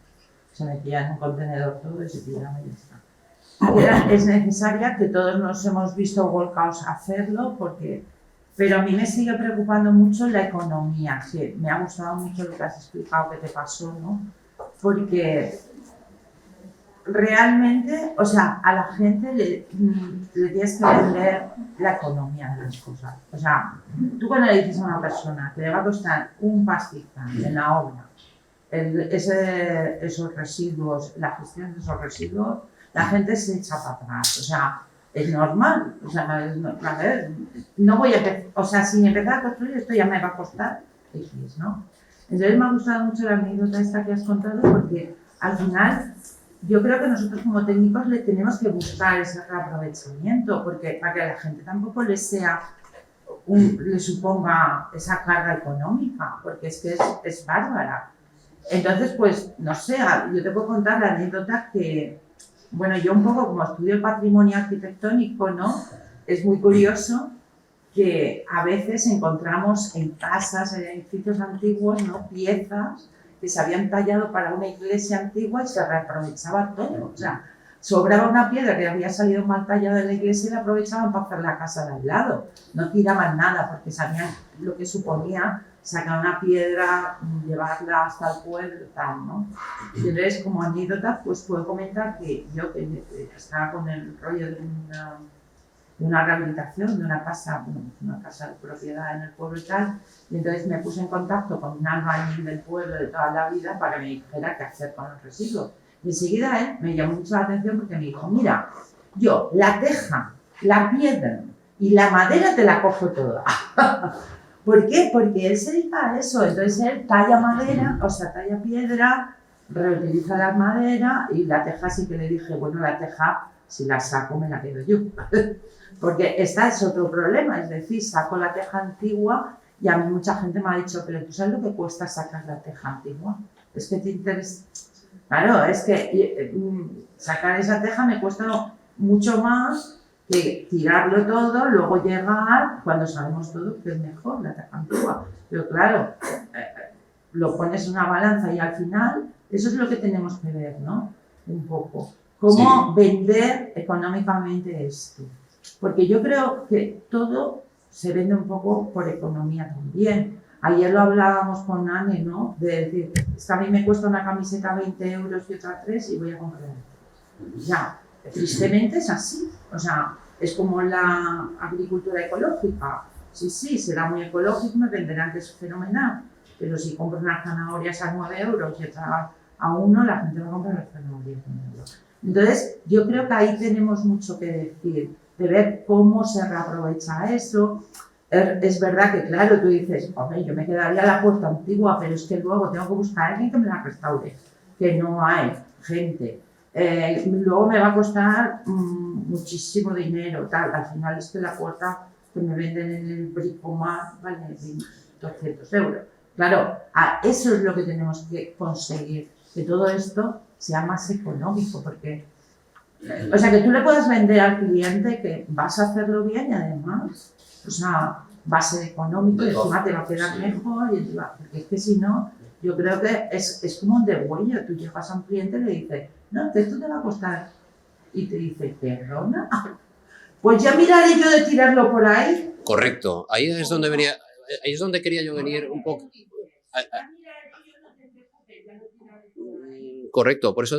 Se metía en un contenedor todo y se tiraba y ya está. Es necesaria que todos nos hemos visto volcados a hacerlo, pero a mí me sigue preocupando mucho la economía. Sí, me ha gustado mucho lo que has explicado que te pasó, ¿no? Porque realmente, o sea, a la gente le tienes que vender la economía de las cosas. O sea, tú cuando le dices a una persona que le va a costar un pastizal en la obra, esos residuos, la gestión de esos residuos, la gente se echa para atrás. O sea, es normal. O sea, a ver, no voy a empezar, o sea, si empezar a construir esto ya me va a costar X, ¿no? Entonces me ha gustado mucho la anécdota esta que has contado porque al final yo creo que nosotros como técnicos le tenemos que buscar ese reaprovechamiento porque para que a la gente tampoco le suponga esa carga económica, porque es que es bárbara. Entonces, pues, no sé, yo te puedo contar la anécdota que, bueno, yo un poco como estudio el patrimonio arquitectónico, ¿no? Es muy curioso que a veces encontramos en casas, en edificios antiguos, ¿no? Piezas que se habían tallado para una iglesia antigua y se reaprovechaba todo. O sea, sobraba una piedra que había salido mal tallada de la iglesia y la aprovechaban para hacer la casa de al lado. No tiraban nada porque sabían lo que suponía sacar una piedra, llevarla hasta el pueblo, tal, ¿no? Y entonces, como anécdota, pues puedo comentar que yo que estaba con el rollo de una rehabilitación de una casa de propiedad en el pueblo y tal, y entonces me puse en contacto con un albañil del pueblo de toda la vida para que me dijera qué hacer con los residuos. Y enseguida él me llamó mucho la atención porque me dijo, mira, yo la teja, la piedra y la madera te la cojo toda. ¿Por qué? Porque él se dedica a eso. Entonces él talla madera, o sea, talla piedra, reutiliza la madera y la teja sí que le dije, bueno, la teja, si la saco me la quedo yo. Porque este es otro problema, es decir, saco la teja antigua y a mí mucha gente me ha dicho, pero ¿tú sabes lo que cuesta sacar la teja antigua? Es que te interesa... Claro, es que sacar esa teja me cuesta mucho más que tirarlo todo, luego llegar, cuando sabemos todo que es mejor la teja antigua. Pero claro, lo pones en una balanza y al final, eso es lo que tenemos que ver, ¿no? Un poco. ¿Cómo vender económicamente esto? Porque yo creo que todo se vende un poco por economía también. Ayer lo hablábamos con Anne, ¿no? De decir, es que a mí me cuesta una camiseta 20 euros y otra 3 y voy a comprar 3. Ya, tristemente es así. O sea, es como la agricultura ecológica. Sí, será muy ecológico, me venderán que es fenomenal. Pero si compro unas zanahorias a 9 euros y otra a 1, la gente va a comprar las zanahorias a 1 euro. Entonces, yo creo que ahí tenemos mucho que decir, de ver cómo se reaprovecha eso. Es verdad que, claro, tú dices, hombre, yo me quedaría la puerta antigua, pero es que luego tengo que buscar a alguien que me la restaure, que no hay gente. Luego me va a costar muchísimo dinero, tal. Al final es que la puerta que me venden en el Bricomat vale 200 euros. Claro, eso es lo que tenemos que conseguir, que todo esto sea más económico, porque, o sea, que tú le puedas vender al cliente que vas a hacerlo bien y además, pues una base económica y encima te va a quedar mejor, y porque es que si no, yo creo que es como un degüello. Tú llegas a un cliente y le dices, no, que esto te va a costar, y te dice, ¿perdona? Pues ya miraré yo de tirarlo por ahí. Correcto, ahí es donde quería yo venir un poco. Correcto, por eso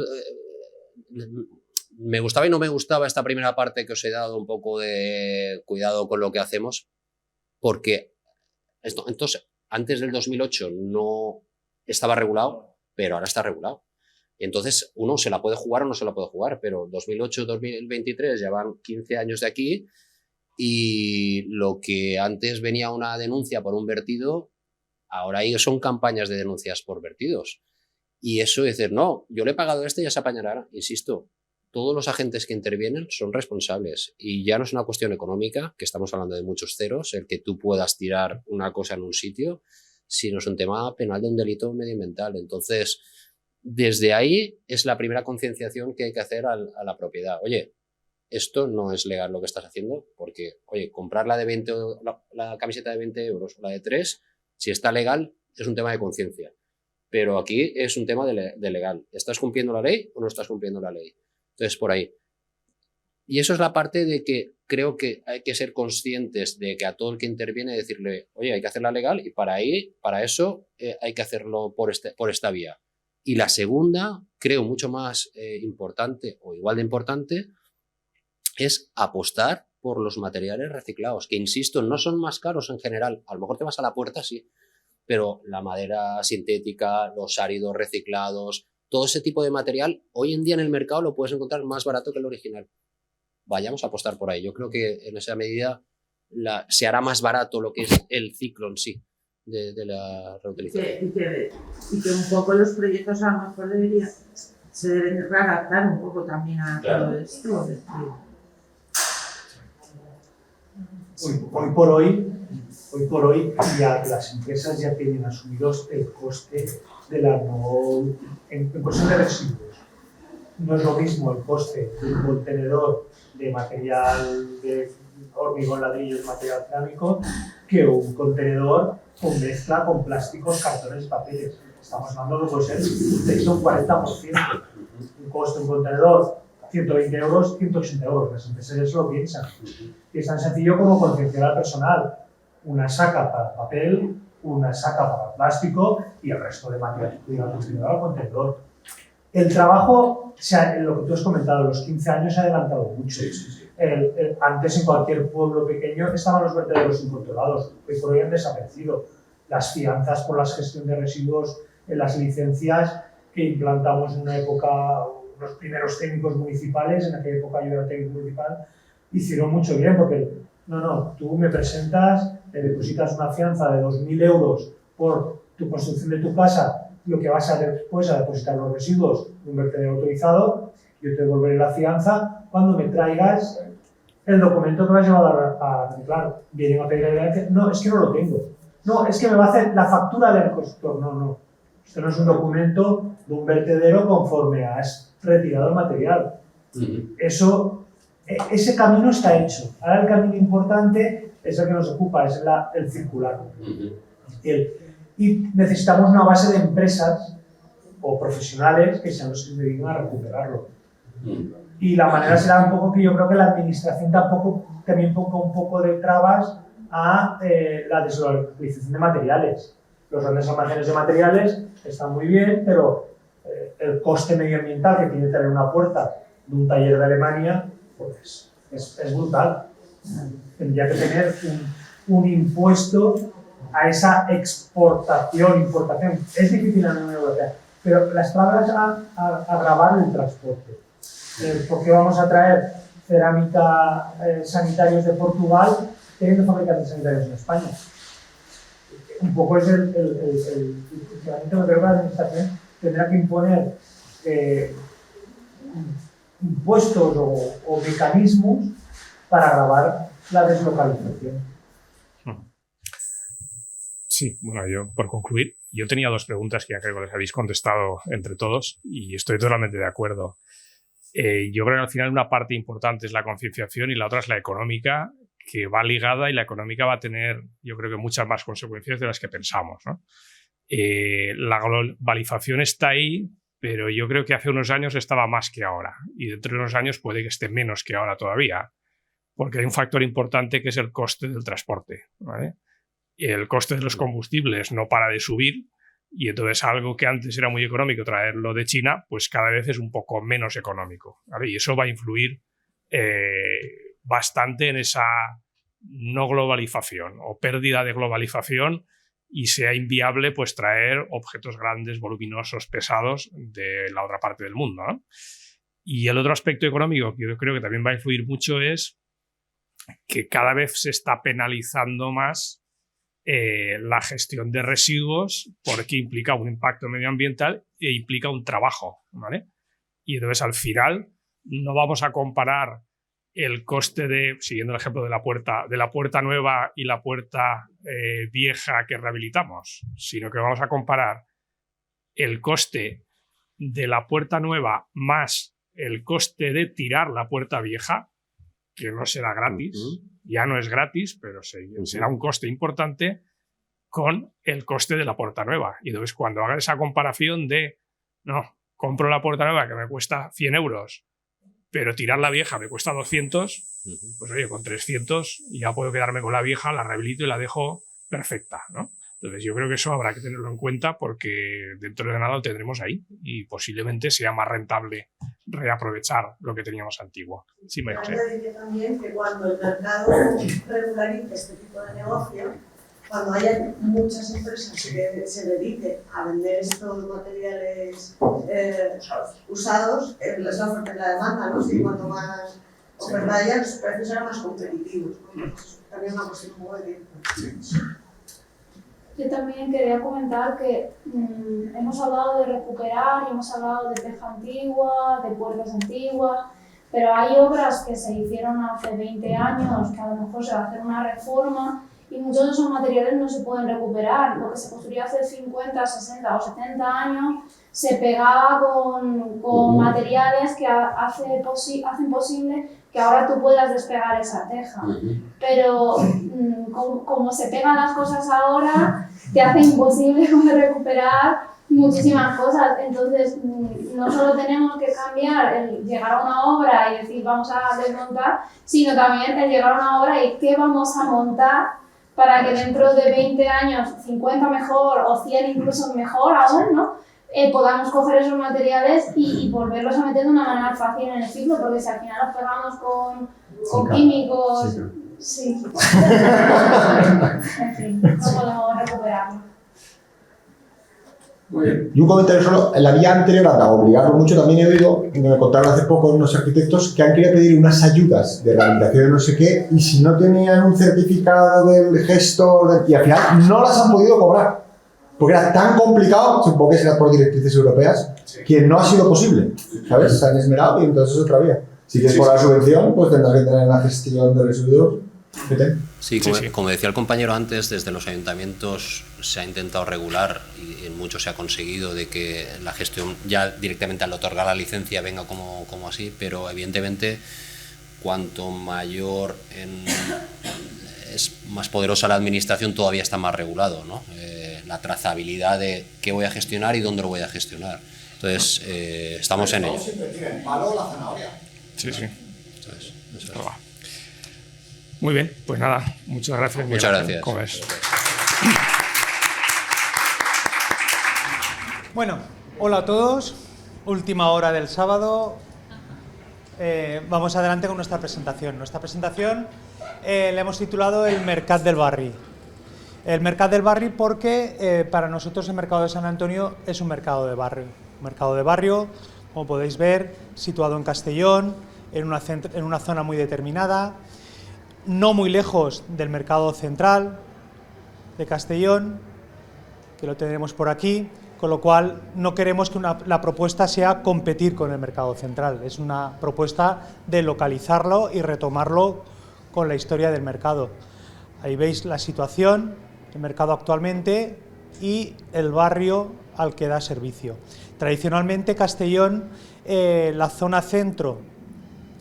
me gustaba y no me gustaba esta primera parte que os he dado, un poco de cuidado con lo que hacemos, porque entonces antes del 2008 no estaba regulado, pero ahora está regulado. Y entonces uno se la puede jugar o no se la puede jugar, pero 2008-2023 ya van 15 años de aquí, y lo que antes venía una denuncia por un vertido, ahora son campañas de denuncias por vertidos. Y eso es decir, no, yo le he pagado y ya se apañará. Insisto, todos los agentes que intervienen son responsables, y ya no es una cuestión económica, que estamos hablando de muchos ceros, el que tú puedas tirar una cosa en un sitio, sino es un tema penal de un delito medioambiental. Entonces, desde ahí es la primera concienciación que hay que hacer a la propiedad. Oye, esto no es legal lo que estás haciendo, porque, oye, comprarla de 20, la camiseta de 20 euros o la de 3, si está legal, es un tema de conciencia. Pero aquí es un tema de legal. ¿Estás cumpliendo la ley o no estás cumpliendo la ley? Entonces, por ahí. Y eso es la parte de que creo que hay que ser conscientes de que a todo el que interviene decirle, oye, hay que hacerla legal, y para eso hay que hacerlo por esta vía. Y la segunda, creo mucho más importante o igual de importante, es apostar por los materiales reciclados, que insisto, no son más caros en general. A lo mejor te vas a La Puerta, sí, pero la madera sintética, los áridos reciclados, todo ese tipo de material, hoy en día en el mercado lo puedes encontrar más barato que el original. Vayamos a apostar por ahí. Yo creo que en esa medida se hará más barato lo que es el ciclo en sí de la reutilización. Y que un poco los proyectos a lo mejor se deben readaptar un poco también a todo esto. Hoy por hoy ya las empresas ya tienen asumidos el coste de en cuestión de residuos. No es lo mismo el coste de un contenedor de material de hormigón, ladrillos, material cerámico, que un contenedor con mezcla con plásticos, cartones, papeles. Estamos hablando de puede ser un 40%. Un coste de un contenedor, 120 euros, 180 euros. Las empresas ya se lo piensan. Y es tan sencillo como concienciar al personal. Una saca para papel, una saca para plástico y el resto de material utilizado al contenedor. El trabajo, lo que tú has comentado, los 15 años se ha adelantado mucho. Antes en cualquier pueblo pequeño estaban los vertederos incontrolados, hoy por hoy han desaparecido. Las fianzas por la gestión de residuos, las licencias que implantamos en una época, los primeros técnicos municipales, en aquella época yo era técnico municipal, hicieron mucho bien, porque tú me presentas, te depositas una fianza de 2.000 euros por tu construcción de tu casa, lo que vas a hacer después a depositar los residuos de un vertedero autorizado, yo te devolveré la fianza cuando me traigas el documento que me has llevado a reciclar. Vienen a pedir la evidencia, no, es que no lo tengo. No, es que me va a hacer la factura del constructor. No. Esto no es un documento de un vertedero conforme has retirado el material. Ese camino está hecho. Ahora el camino importante es el que nos ocupa, es el circular. Y necesitamos una base de empresas o profesionales que sean los que se dediquen a recuperarlo. Y la manera será un poco que yo creo que la administración también ponga un poco de trabas a la deslocalización de materiales. Los grandes almacenes de materiales están muy bien, pero el coste medioambiental que tiene tener una puerta de un taller de Alemania pues es brutal. Tendría que tener un impuesto a esa importación. Es difícil en la Unión Europea, pero las trabas a grabar el transporte. ¿Por qué vamos a traer cerámica sanitarios de Portugal teniendo fabricantes sanitarios en España. Un poco es el funcionamiento que creo que la administración tendrá que imponer impuestos o mecanismos para gravar la deslocalización. Sí, bueno, yo por concluir, yo tenía dos preguntas que ya creo que les habéis contestado entre todos y estoy totalmente de acuerdo. Yo creo que al final una parte importante es la concienciación y la otra es la económica, que va ligada, y la económica va a tener, yo creo que muchas más consecuencias de las que pensamos, ¿no? La globalización está ahí, pero yo creo que hace unos años estaba más que ahora y dentro de unos años puede que esté menos que ahora todavía, porque hay un factor importante que es el coste del transporte, ¿vale? El coste de los combustibles no para de subir y entonces algo que antes era muy económico traerlo de China, pues cada vez es un poco menos económico, ¿vale? Y eso va a influir bastante en esa no globalización o pérdida de globalización y sea inviable pues traer objetos grandes, voluminosos, pesados de la otra parte del mundo, ¿no? Y el otro aspecto económico que yo creo que también va a influir mucho es que cada vez se está penalizando más la gestión de residuos porque implica un impacto medioambiental e implica un trabajo, ¿vale? Y entonces al final no vamos a comparar el coste de, siguiendo el ejemplo de la puerta nueva y la puerta vieja que rehabilitamos, sino que vamos a comparar el coste de la puerta nueva más el coste de tirar la puerta vieja, que no será gratis, ya no es gratis, pero será un coste importante, con el coste de la puerta nueva. Y entonces cuando haga esa comparación de, no, compro la puerta nueva que me cuesta 100 euros, pero tirar la vieja me cuesta 200, pues oye, con 300 ya puedo quedarme con la vieja, la rehabilito y la dejo perfecta, ¿no? Entonces yo creo que eso habrá que tenerlo en cuenta porque dentro de nada lo tendremos ahí y posiblemente sea más rentable reaprovechar lo que teníamos antiguo. Sí, me dice también que cuando el mercado regularice este tipo de negocio, cuando haya muchas empresas que se dediquen a vender estos materiales usados, es la oferta y la demanda, ¿no? Sí, cuanto más oferta haya, los precios serán más competitivos. También una cuestión un poco de tiempo. Yo también quería comentar que hemos hablado de recuperar y hemos hablado de teja antigua, de puertas antiguas, pero hay obras que se hicieron hace 20 años que a lo mejor se va a hacer una reforma y muchos de esos materiales no se pueden recuperar. Lo que se construyó hace 50, 60 o 70 años se pegaba con materiales que hacen posible que ahora tú puedas despegar esa teja. Pero como se pegan las cosas ahora, te hace imposible recuperar muchísimas cosas. Entonces, no solo tenemos que cambiar el llegar a una obra y decir vamos a desmontar, sino también el llegar a una obra y qué vamos a montar para que dentro de 20 años, 50 mejor o 100 incluso mejor aún, ¿no? Podamos coger esos materiales y volverlos a meter de una manera fácil en el ciclo, porque si al final los pegamos con químicos, sí. En fin, no podemos recuperarlo. Y un comentario solo, en la vía anterior a obligarlo mucho también he oído, me contaron hace poco unos arquitectos que han querido pedir unas ayudas de rehabilitación de no sé qué y si no tenían un certificado del gestor y al final no las han podido cobrar porque era tan complicado, supongo que será por directrices europeas, que no ha sido posible, ¿sabes? Se han esmerado y entonces es otra vía. Si quieres por la subvención, pues tendrás que tener la gestión de residuos. Sí, como decía el compañero antes, desde los ayuntamientos se ha intentado regular y en muchos se ha conseguido de que la gestión ya directamente al otorgar la licencia venga como así, pero evidentemente cuanto mayor es más poderosa la administración todavía está más regulado, ¿no? La trazabilidad de qué voy a gestionar y dónde lo voy a gestionar. Entonces, estamos en ello. Siempre tiene el palo o la zanahoria. Sí, sí. Entonces, eso es. Muy bien, pues nada, muchas gracias. Muchas gracias. ¿Cómo ves? Bueno, hola a todos. Última hora del sábado. Vamos adelante con nuestra presentación. Nuestra presentación la hemos titulado El Mercat del Barri. El Mercat del Barri porque para nosotros el mercado de San Antonio es un mercado de barrio. Un mercado de barrio, como podéis ver, situado en Castellón, en una zona muy determinada. no muy lejos del mercado central de Castellón, que lo tendremos por aquí, con lo cual no queremos que la propuesta sea competir con el mercado central, es una propuesta de localizarlo y retomarlo con la historia del mercado. Ahí veis la situación, el mercado actualmente y el barrio al que da servicio. Tradicionalmente Castellón, la zona centro,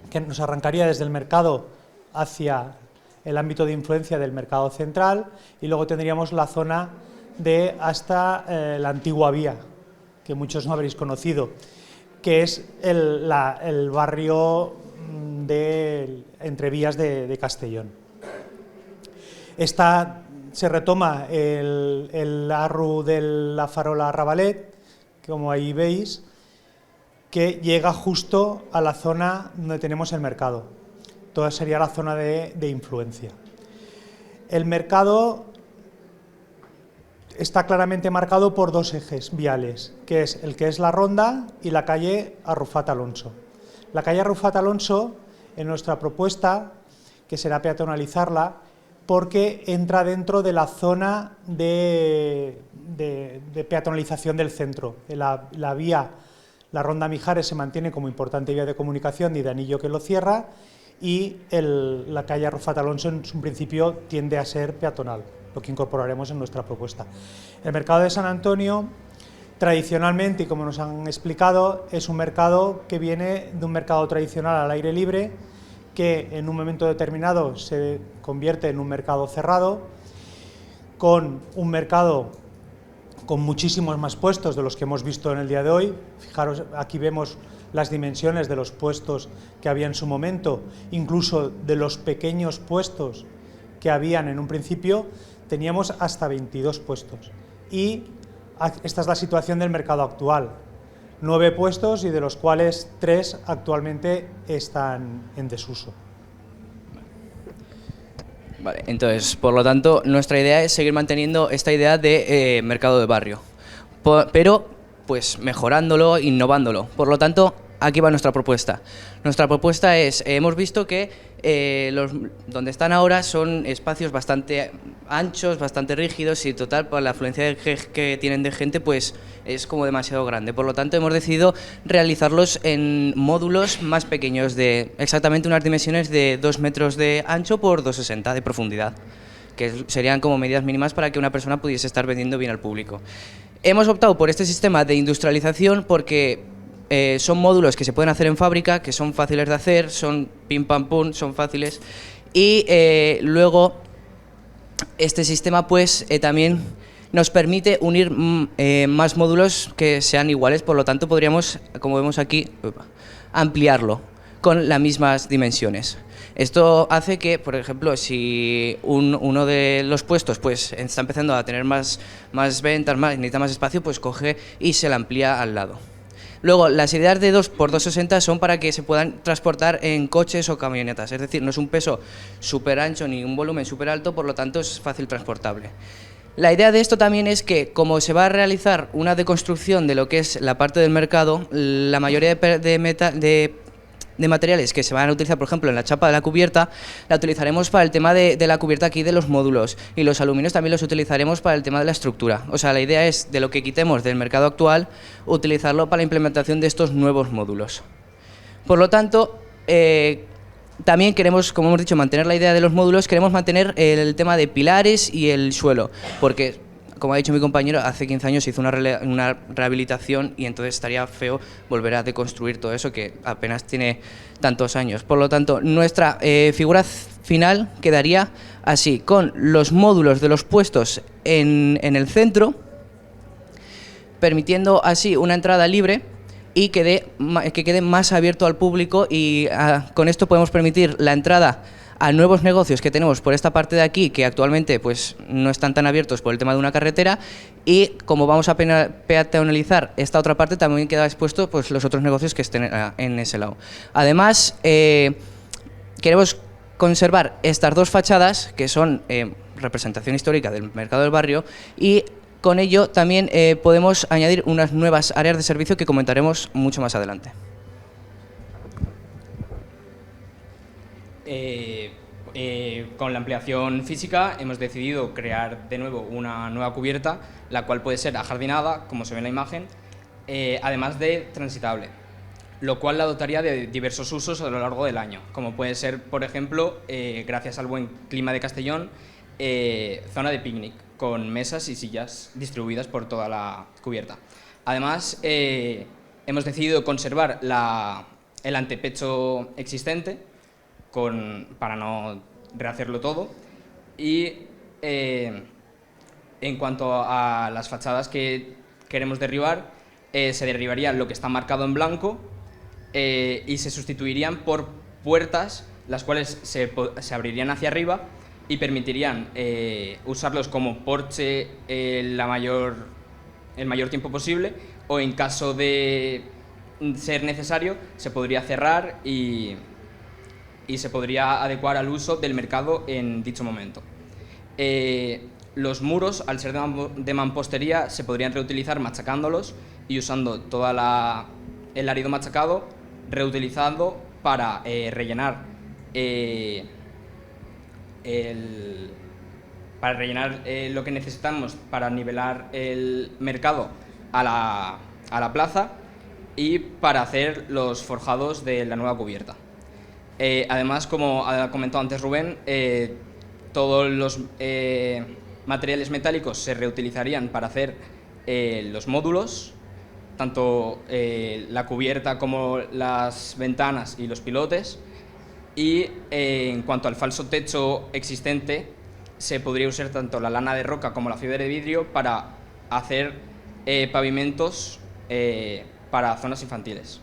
que nos arrancaría desde el mercado hacia el ámbito de influencia del mercado central, y luego tendríamos la zona de hasta la antigua vía, que muchos no habréis conocido, que es el barrio de Entrevías de Castellón. Se retoma el arru de la farola Ravalet, como ahí veis, que llega justo a la zona donde tenemos el mercado. Toda sería la zona de influencia. El mercado está claramente marcado por dos ejes viales, que es la Ronda y la calle Arrufat Alonso. La calle Arrufat Alonso, en nuestra propuesta, que será peatonalizarla, porque entra dentro de la zona de peatonalización del centro. La vía, la Ronda Mijares, se mantiene como importante vía de comunicación y de anillo que lo cierra, y la calle Arrufat Alonso en su principio tiende a ser peatonal, lo que incorporaremos en nuestra propuesta. El mercado de San Antonio, tradicionalmente, y como nos han explicado, es un mercado que viene de un mercado tradicional al aire libre, que en un momento determinado se convierte en un mercado cerrado, con un mercado con muchísimos más puestos de los que hemos visto en el día de hoy. Fijaros, aquí vemos las dimensiones de los puestos que había en su momento, incluso de los pequeños puestos que habían en un principio, teníamos hasta 22 puestos. Y esta es la situación del mercado actual. 9 puestos y de los cuales 3 actualmente están en desuso. Vale, entonces, por lo tanto, nuestra idea es seguir manteniendo esta idea de mercado de barrio, pero pues mejorándolo, innovándolo. Por lo tanto, aquí va nuestra propuesta. Nuestra propuesta es, hemos visto que donde están ahora son espacios bastante anchos, bastante rígidos, y total, por la afluencia que tienen de gente, pues es como demasiado grande. Por lo tanto, hemos decidido realizarlos en módulos más pequeños, de exactamente unas dimensiones de 2 metros de ancho por 2,60 de profundidad, que serían como medidas mínimas para que una persona pudiese estar vendiendo bien al público. Hemos optado por este sistema de industrialización porque son módulos que se pueden hacer en fábrica, que son fáciles de hacer, son pim pam pum, son fáciles, y luego este sistema pues también nos permite unir más módulos que sean iguales. Por lo tanto podríamos, como vemos aquí, ampliarlo con las mismas dimensiones. Esto hace que, por ejemplo, si uno de los puestos pues está empezando a tener más ventas, necesita más espacio, pues coge y se la amplía al lado. Luego, las ideas de 2 por 2,60 son para que se puedan transportar en coches o camionetas, es decir, no es un peso súper ancho ni un volumen súper alto, por lo tanto es fácil transportable. La idea de esto también es que, como se va a realizar una deconstrucción de lo que es la parte del mercado, la mayoría de materiales que se van a utilizar, por ejemplo, en la chapa de la cubierta, la utilizaremos para el tema de la cubierta aquí de los módulos, y los aluminios también los utilizaremos para el tema de la estructura. O sea, la idea es, de lo que quitemos del mercado actual, utilizarlo para la implementación de estos nuevos módulos. Por lo tanto, también queremos, como hemos dicho, mantener la idea de los módulos, queremos mantener el tema de pilares y el suelo, porque, como ha dicho mi compañero, hace 15 años se hizo una rehabilitación, y entonces estaría feo volver a deconstruir todo eso que apenas tiene tantos años. Por lo tanto, nuestra figura final quedaría así, con los módulos de los puestos en el centro, permitiendo así una entrada libre y que quede más abierto al público, y con esto podemos permitir la entrada a nuevos negocios que tenemos por esta parte de aquí, que actualmente pues no están tan abiertos por el tema de una carretera, y como vamos a peatonalizar esta otra parte, también queda expuesto pues los otros negocios que estén en ese lado. Además, queremos conservar estas dos fachadas, que son representación histórica del mercado del barrio, y con ello también podemos añadir unas nuevas áreas de servicio que comentaremos mucho más adelante. Con la ampliación física hemos decidido crear de nuevo una nueva cubierta, la cual puede ser ajardinada, como se ve en la imagen, además de transitable, lo cual la dotaría de diversos usos a lo largo del año, como puede ser, por ejemplo, gracias al buen clima de Castellón, zona de picnic, con mesas y sillas distribuidas por toda la cubierta. Además, hemos decidido conservar el antepecho existente, para no rehacerlo todo, y en cuanto a las fachadas que queremos derribar, se derribaría lo que está marcado en blanco y se sustituirían por puertas, las cuales se abrirían hacia arriba y permitirían usarlos como porche el mayor tiempo posible, o en caso de ser necesario se podría cerrar y se podría adecuar al uso del mercado en dicho momento. Los muros, al ser de mampostería, se podrían reutilizar machacándolos y usando todo el árido machacado, reutilizando para rellenar lo que necesitamos para nivelar el mercado a la plaza y para hacer los forjados de la nueva cubierta. Además, como ha comentado antes Rubén, todos los materiales metálicos se reutilizarían para hacer los módulos, tanto la cubierta como las ventanas y los pilotes. Y en cuanto al falso techo existente, se podría usar tanto la lana de roca como la fibra de vidrio para hacer pavimentos para zonas infantiles.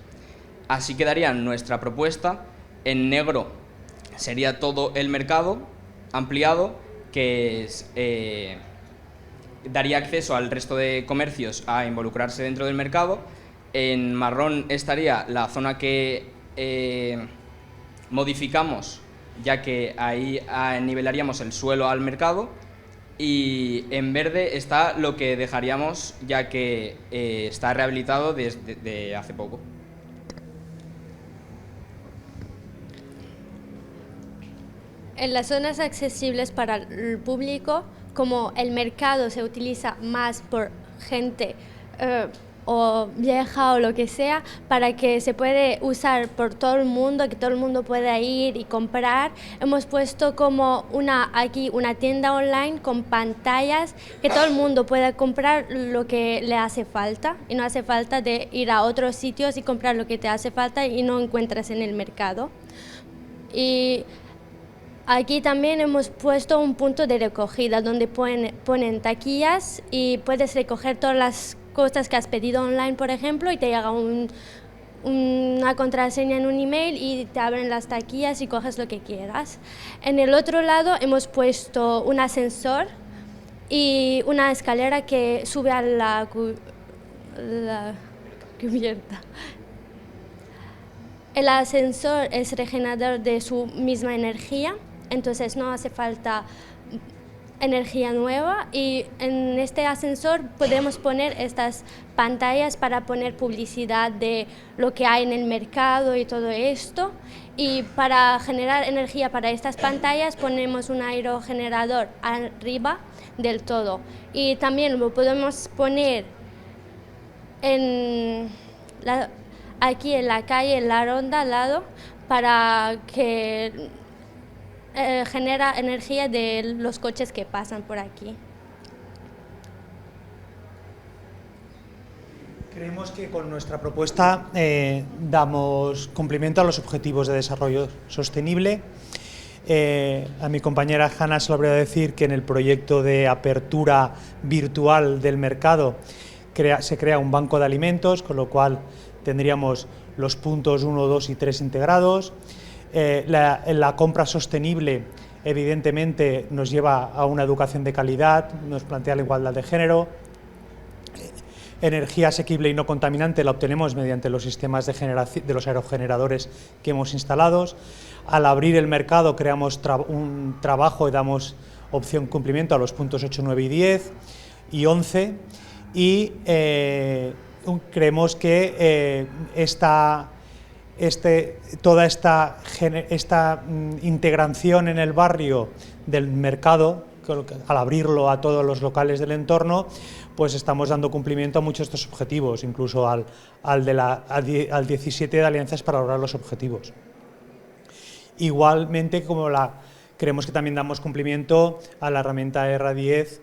Así quedaría nuestra propuesta. En negro sería todo el mercado ampliado, que daría acceso al resto de comercios a involucrarse dentro del mercado. En marrón estaría la zona que modificamos, ya que ahí nivelaríamos el suelo al mercado, y en verde está lo que dejaríamos, ya que está rehabilitado desde hace poco. En las zonas accesibles para el público, como el mercado se utiliza más por gente o vieja o lo que sea, para que se puede usar por todo el mundo, que todo el mundo pueda ir y comprar, hemos puesto como aquí una tienda online con pantallas, que todo el mundo pueda comprar lo que le hace falta, y no hace falta de ir a otros sitios y comprar lo que te hace falta y no encuentras en el mercado. Y aquí también hemos puesto un punto de recogida donde ponen taquillas y puedes recoger todas las cosas que has pedido online, por ejemplo, y te llega una contraseña en un email y te abren las taquillas y coges lo que quieras. En el otro lado hemos puesto un ascensor y una escalera que sube a la cubierta. El ascensor es regenerador de su misma energía, entonces no hace falta energía nueva, y en este ascensor podemos poner estas pantallas para poner publicidad de lo que hay en el mercado y todo esto, y para generar energía para estas pantallas ponemos un aerogenerador arriba del todo, y también lo podemos poner aquí en la calle, en la ronda al lado, para que genera energía de los coches que pasan por aquí. Creemos que con nuestra propuesta damos cumplimiento a los objetivos de desarrollo sostenible. A mi compañera Hanna se le habría de decir que en el proyecto de apertura virtual del mercado se crea un banco de alimentos, con lo cual tendríamos los puntos 1, 2 y 3 integrados. La compra sostenible, evidentemente, nos lleva a una educación de calidad, nos plantea la igualdad de género. Energía asequible y no contaminante la obtenemos mediante los sistemas de los aerogeneradores que hemos instalado. Al abrir el mercado creamos un trabajo y damos opción cumplimiento a los puntos 8, 9 y 10 y 11, y creemos que toda esta integración en el barrio del mercado, al abrirlo a todos los locales del entorno, pues estamos dando cumplimiento a muchos de estos objetivos, incluso al 17 de alianzas para lograr los objetivos. Igualmente, creemos que también damos cumplimiento a la herramienta ERA10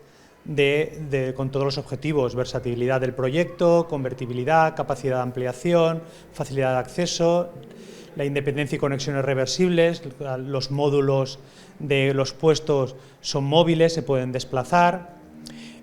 con todos los objetivos: versatilidad del proyecto, convertibilidad, capacidad de ampliación, facilidad de acceso, la independencia y conexiones reversibles. Los módulos de los puestos son móviles, se pueden desplazar.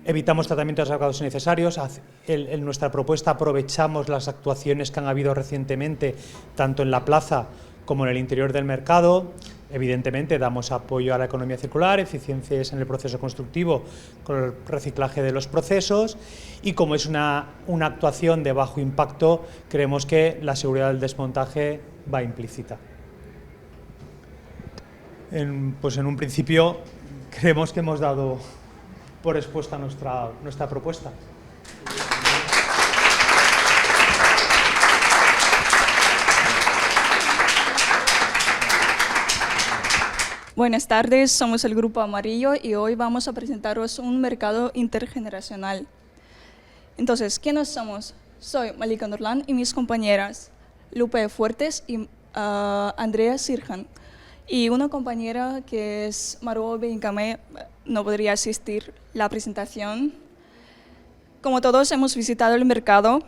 Evitamos tratamientos adecuados innecesarios. En nuestra propuesta aprovechamos las actuaciones que han habido recientemente, tanto en la plaza como en el interior del mercado. Evidentemente damos apoyo a la economía circular, eficiencias en el proceso constructivo con el reciclaje de los procesos, y como es una actuación de bajo impacto, creemos que la seguridad del desmontaje va implícita. Pues en un principio creemos que hemos dado por expuesta nuestra propuesta. Buenas tardes, somos el Grupo Amarillo y hoy vamos a presentaros un mercado intergeneracional. Entonces, ¿quiénes somos? Soy Malika Nurlan y mis compañeras Lupe Fuertes y Andrea Sirhan. Y una compañera que es Margot Benjamé no podría asistir a la presentación. Como todos hemos visitado el mercado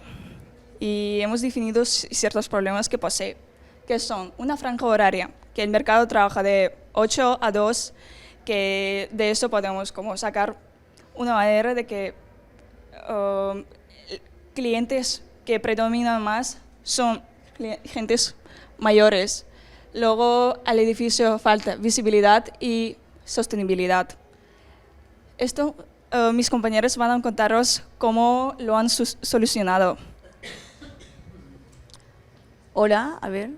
y hemos definido ciertos problemas que posee, que son una franja horaria, que el mercado trabaja de 8 a 2, que de eso podemos como sacar una manera de que clientes que predominan más son gentes mayores. Luego al edificio falta visibilidad y sostenibilidad. Esto mis compañeros van a contaros cómo lo han solucionado. Hola, a ver.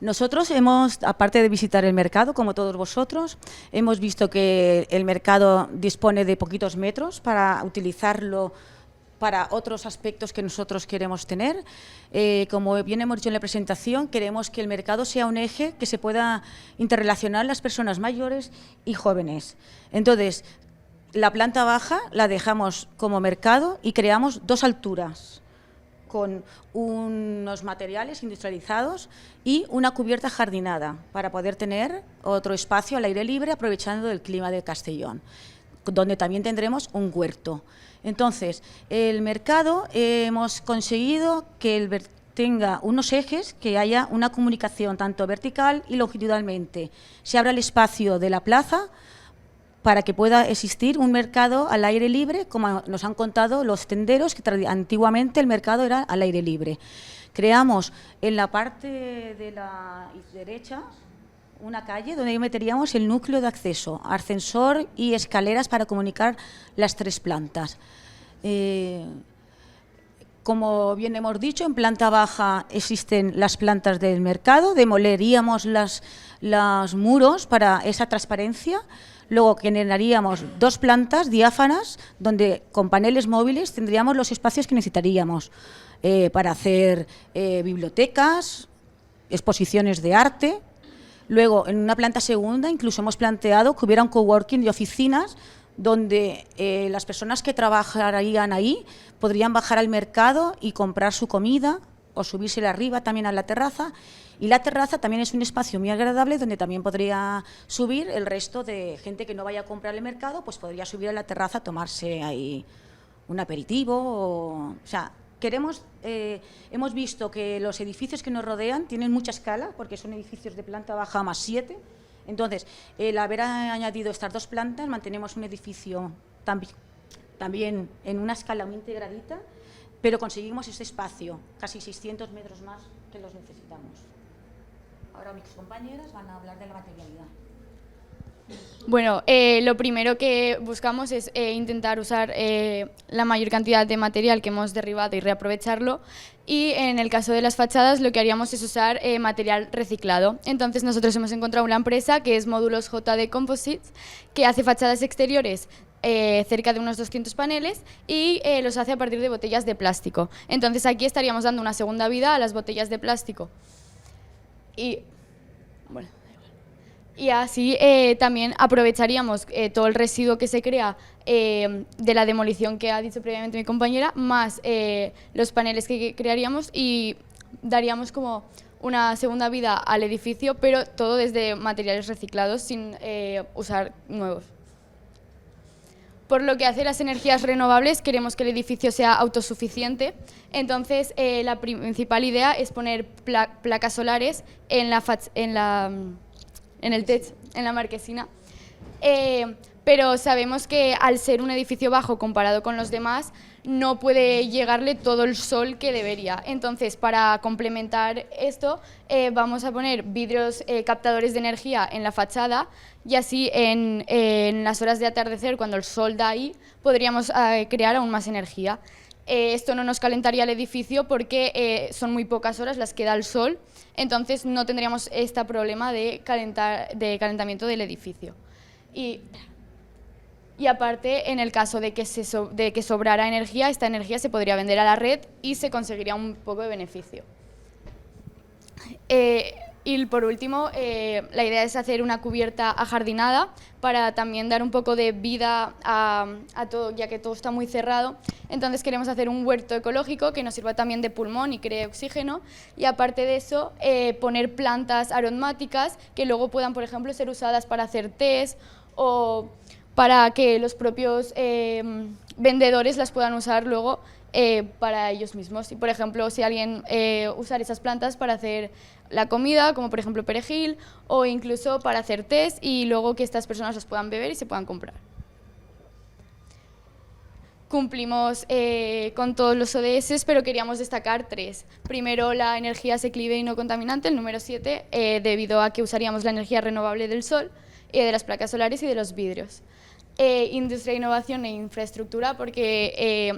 Nosotros hemos, aparte de visitar el mercado, como todos vosotros, hemos visto que el mercado dispone de poquitos metros para utilizarlo para otros aspectos que nosotros queremos tener. Como bien hemos dicho en la presentación, queremos que el mercado sea un eje que se pueda interrelacionar las personas mayores y jóvenes. Entonces, la planta baja la dejamos como mercado y creamos 2 alturas, con unos materiales industrializados y una cubierta jardinada para poder tener otro espacio al aire libre aprovechando el clima de Castellón, donde también tendremos un huerto. Entonces, el mercado hemos conseguido que tenga unos ejes, que haya una comunicación tanto vertical y longitudinalmente. Se abra el espacio de la plaza para que pueda existir un mercado al aire libre, como nos han contado los tenderos, que antiguamente el mercado era al aire libre. Creamos en la parte de la derecha una calle donde meteríamos el núcleo de acceso, ascensor y escaleras para comunicar las 3 plantas. Como bien hemos dicho, en planta baja existen las plantas del mercado, demoleríamos los muros para esa transparencia. Luego generaríamos 2 plantas diáfanas donde con paneles móviles tendríamos los espacios que necesitaríamos para hacer bibliotecas, exposiciones de arte. Luego, en una planta segunda, incluso hemos planteado que hubiera un coworking de oficinas donde las personas que trabajarían ahí podrían bajar al mercado y comprar su comida o subirse arriba también a la terraza. Y la terraza también es un espacio muy agradable donde también podría subir el resto de gente que no vaya a comprar el mercado, pues podría subir a la terraza a tomarse ahí un aperitivo. O sea, hemos visto que los edificios que nos rodean tienen mucha escala, porque son edificios de planta baja más 7. Entonces, el haber añadido estas 2 plantas, mantenemos un edificio también en una escala muy integradita, pero conseguimos ese espacio, casi 600 metros más que los necesitamos. Ahora mis compañeras van a hablar de la materialidad. Bueno, lo primero que buscamos es intentar usar la mayor cantidad de material que hemos derribado y reaprovecharlo, y en el caso de las fachadas lo que haríamos es usar material reciclado. Entonces nosotros hemos encontrado una empresa que es Módulos JD Composites, que hace fachadas exteriores cerca de unos 200 paneles y los hace a partir de botellas de plástico. Entonces aquí estaríamos dando una segunda vida a las botellas de plástico. Y, bueno, y así también aprovecharíamos todo el residuo que se crea de la demolición que ha dicho previamente mi compañera, más los paneles que crearíamos, y daríamos como una segunda vida al edificio, pero todo desde materiales reciclados sin usar nuevos. Por lo que hace las energías renovables, queremos que el edificio sea autosuficiente. Entonces, la principal idea es poner placas solares en el techo, en la marquesina. Pero sabemos que al ser un edificio bajo comparado con los demás, no puede llegarle todo el sol que debería. Entonces, para complementar esto, vamos a poner vidrios captadores de energía en la fachada, y así en las horas de atardecer, cuando el sol da ahí, podríamos crear aún más energía. Esto no nos calentaría el edificio porque son muy pocas horas las que da el sol, entonces no tendríamos este problema de calentamiento del edificio. Y aparte, en el caso de que sobrara energía, esta energía se podría vender a la red y se conseguiría un poco de beneficio. Y por último, la idea es hacer una cubierta ajardinada para también dar un poco de vida a todo, ya que todo está muy cerrado. Entonces queremos hacer un huerto ecológico que nos sirva también de pulmón y cree oxígeno, y aparte de eso, poner plantas aromáticas que luego puedan, por ejemplo, ser usadas para hacer tés o para que los propios vendedores las puedan usar luego para ellos mismos. Y, por ejemplo, si alguien usar esas plantas para hacer la comida, como por ejemplo perejil, o incluso para hacer tés, y luego que estas personas los puedan beber y se puedan comprar. Cumplimos con todos los ODS, pero queríamos destacar 3. Primero, la energía asequible y no contaminante, el número 7, debido a que usaríamos la energía renovable del sol, de las placas solares y de los vidrios. Industria, innovación e infraestructura, porque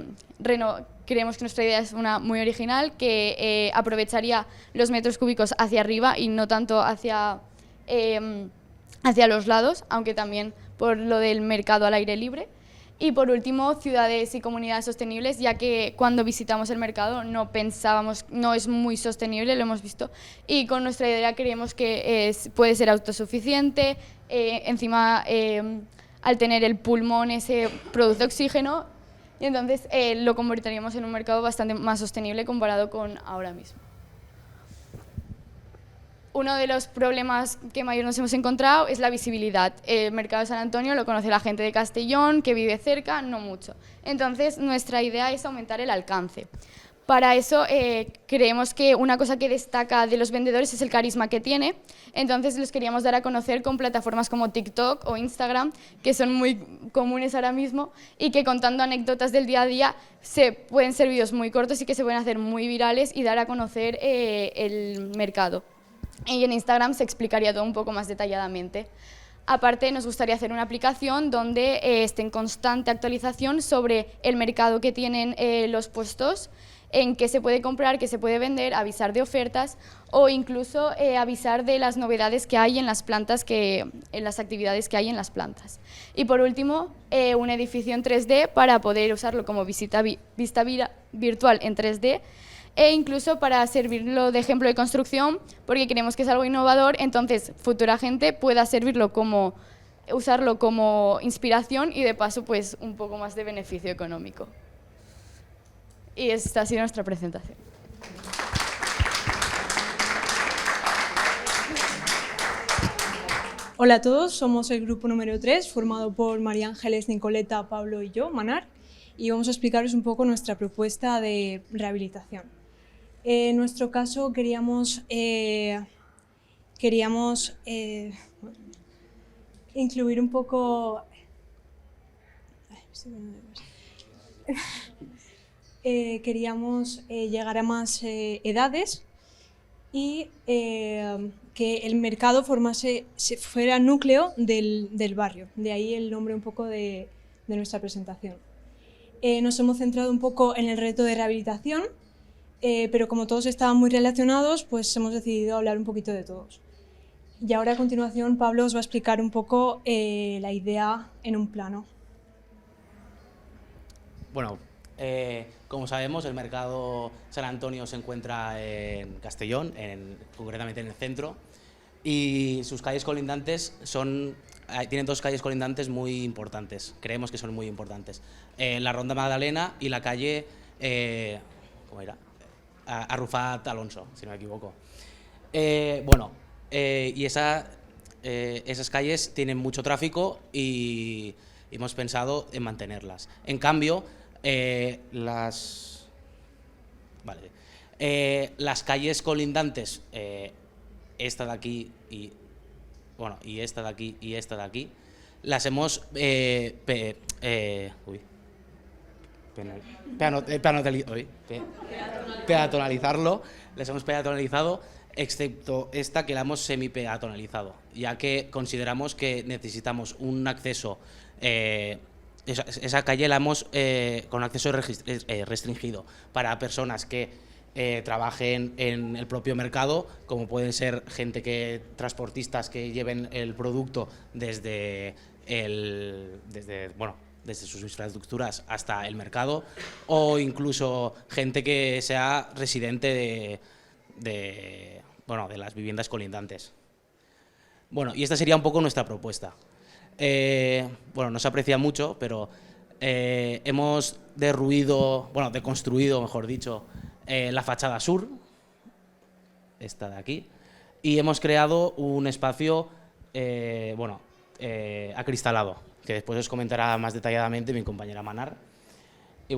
creemos que nuestra idea es una muy original, que aprovecharía los metros cúbicos hacia arriba y no tanto hacia los lados, aunque también por lo del mercado al aire libre. Y por último, ciudades y comunidades sostenibles, ya que cuando visitamos el mercado no pensábamos, no es muy sostenible, lo hemos visto, y con nuestra idea creemos que puede ser autosuficiente, encima al tener el pulmón ese produce oxígeno, y entonces lo convertiríamos en un mercado bastante más sostenible comparado con ahora mismo. Uno de los problemas que mayor nos hemos encontrado es la visibilidad. El mercado de San Antonio lo conoce la gente de Castellón, que vive cerca, no mucho. Entonces, nuestra idea es aumentar el alcance. Para eso, creemos que una cosa que destaca de los vendedores es el carisma que tiene. Entonces, los queríamos dar a conocer con plataformas como TikTok o Instagram, que son muy comunes ahora mismo, y que contando anécdotas del día a día pueden ser vídeos muy cortos y que se pueden hacer muy virales y dar a conocer el mercado. Y en Instagram se explicaría todo un poco más detalladamente. Aparte, nos gustaría hacer una aplicación donde esté en constante actualización sobre el mercado que tienen los puestos, en qué se puede comprar, qué se puede vender, avisar de ofertas o incluso avisar de las novedades que hay en las plantas, en las actividades que hay en las plantas. Y por último, un edificio en 3D para poder usarlo como vista virtual en 3D, e incluso para servirlo de ejemplo de construcción, porque creemos que es algo innovador, entonces futura gente pueda usarlo como inspiración y de paso pues un poco más de beneficio económico. Y esta ha sido nuestra presentación. Hola a todos, somos el grupo número 3, formado por María Ángeles, Nicoleta, Pablo y yo, Manar, y vamos a explicaros un poco nuestra propuesta de rehabilitación. En nuestro caso queríamos incluir un poco... queríamos llegar a más edades y que el mercado fuera núcleo del barrio, de ahí el nombre un poco de nuestra presentación. Nos hemos centrado un poco en el reto de rehabilitación, pero como todos estaban muy relacionados, pues hemos decidido hablar un poquito de todos. Y ahora a continuación Pablo os va a explicar un poco la idea en un plano. Bueno, como sabemos, el mercado San Antonio se encuentra en Castellón, concretamente en el centro, y sus calles colindantes tienen dos calles colindantes muy importantes, creemos que son muy importantes. La Ronda Magdalena y la calle, ¿cómo era? Arrufat Alonso, si no me equivoco. Y esas calles tienen mucho tráfico y hemos pensado en mantenerlas. En cambio, las calles colindantes, esta de aquí y esta de aquí y esta de aquí, las hemos peatonalizarlo, les hemos peatonalizado, excepto esta que la hemos semi-peatonalizado, ya que consideramos que necesitamos un acceso, esa calle la hemos con acceso restringido para personas que trabajen en el propio mercado, como pueden ser transportistas que lleven el producto desde sus infraestructuras hasta el mercado, o incluso gente que sea residente de las viviendas colindantes. Y esta sería un poco nuestra propuesta. No se aprecia mucho, pero hemos deconstruido, mejor dicho, la fachada sur, esta de aquí, y hemos creado un espacio acristalado, que después os comentará más detalladamente mi compañera Manar. Y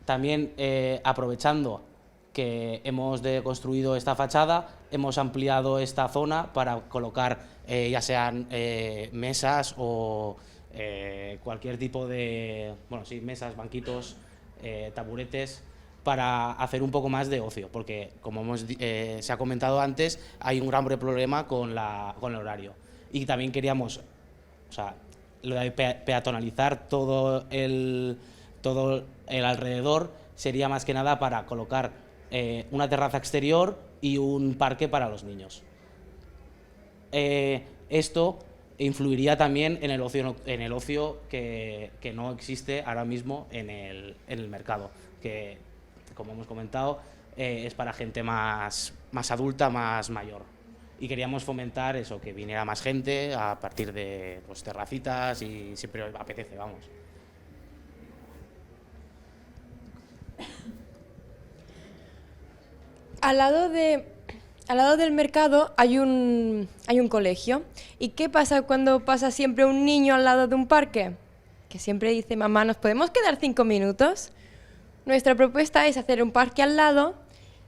también aprovechando que hemos deconstruido esta fachada, hemos ampliado esta zona para colocar ya sean mesas o cualquier tipo de, mesas, banquitos, taburetes, para hacer un poco más de ocio, porque como se ha comentado antes, hay un gran problema con el horario. Y también queríamos, lo de peatonalizar todo el alrededor sería más que nada para colocar una terraza exterior y un parque para los niños. Esto influiría también en el ocio que no existe ahora mismo en el mercado, que, como hemos comentado, es para gente más adulta, más mayor. Y queríamos fomentar eso, que viniera más gente a partir de terracitas, y siempre apetece, vamos. Al lado del mercado hay un colegio. ¿Y qué pasa cuando pasa siempre un niño al lado de un parque? Que siempre dice: mamá, ¿nos podemos quedar 5 minutos? Nuestra propuesta es hacer un parque al lado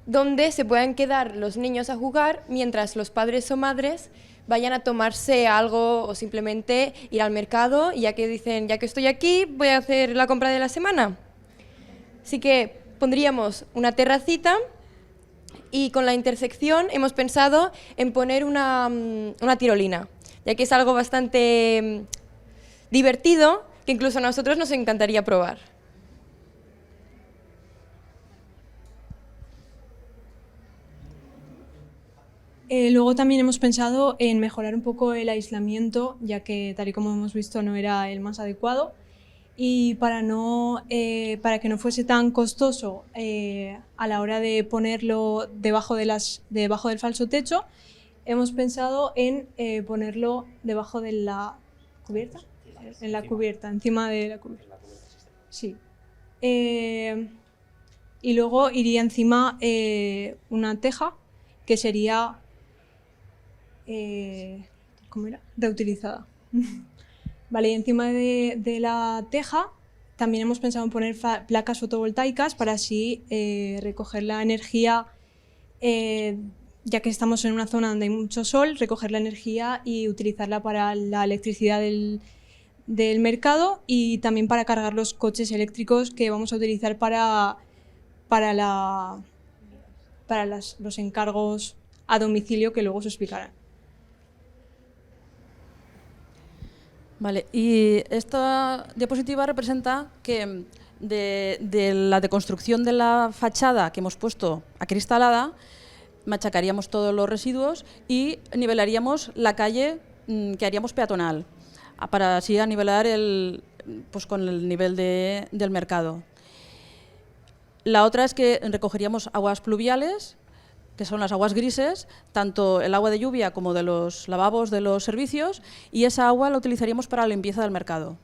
donde se puedan quedar los niños a jugar mientras los padres o madres vayan a tomarse algo o simplemente ir al mercado, y ya que dicen, ya que estoy aquí, voy a hacer la compra de la semana. Así que pondríamos una terracita, y con la intersección hemos pensado en poner una tirolina, ya que es algo bastante divertido, que incluso a nosotros nos encantaría probar. Luego también hemos pensado en mejorar un poco el aislamiento, ya que, tal y como hemos visto, no era el más adecuado. Y para que no fuese tan costoso a la hora de ponerlo debajo del falso techo, hemos pensado en ponerlo debajo de la cubierta, encima de la cubierta. Sí. Y luego iría encima una teja que sería ¿cómo era? Reutilizada. Vale, y encima de la teja también hemos pensado en poner placas fotovoltaicas para así recoger la energía, ya que estamos en una zona donde hay mucho sol, recoger la energía y utilizarla para la electricidad del mercado, y también para cargar los coches eléctricos que vamos a utilizar para los encargos a domicilio, que luego se explicarán. Vale, y esta diapositiva representa que de la deconstrucción de la fachada que hemos puesto acristalada, machacaríamos todos los residuos y nivelaríamos la calle que haríamos peatonal, para así nivelar con el nivel del mercado. La otra es que recogeríamos aguas pluviales, que son las aguas grises, tanto el agua de lluvia como de los lavabos de los servicios, y esa agua la utilizaríamos para la limpieza del mercado.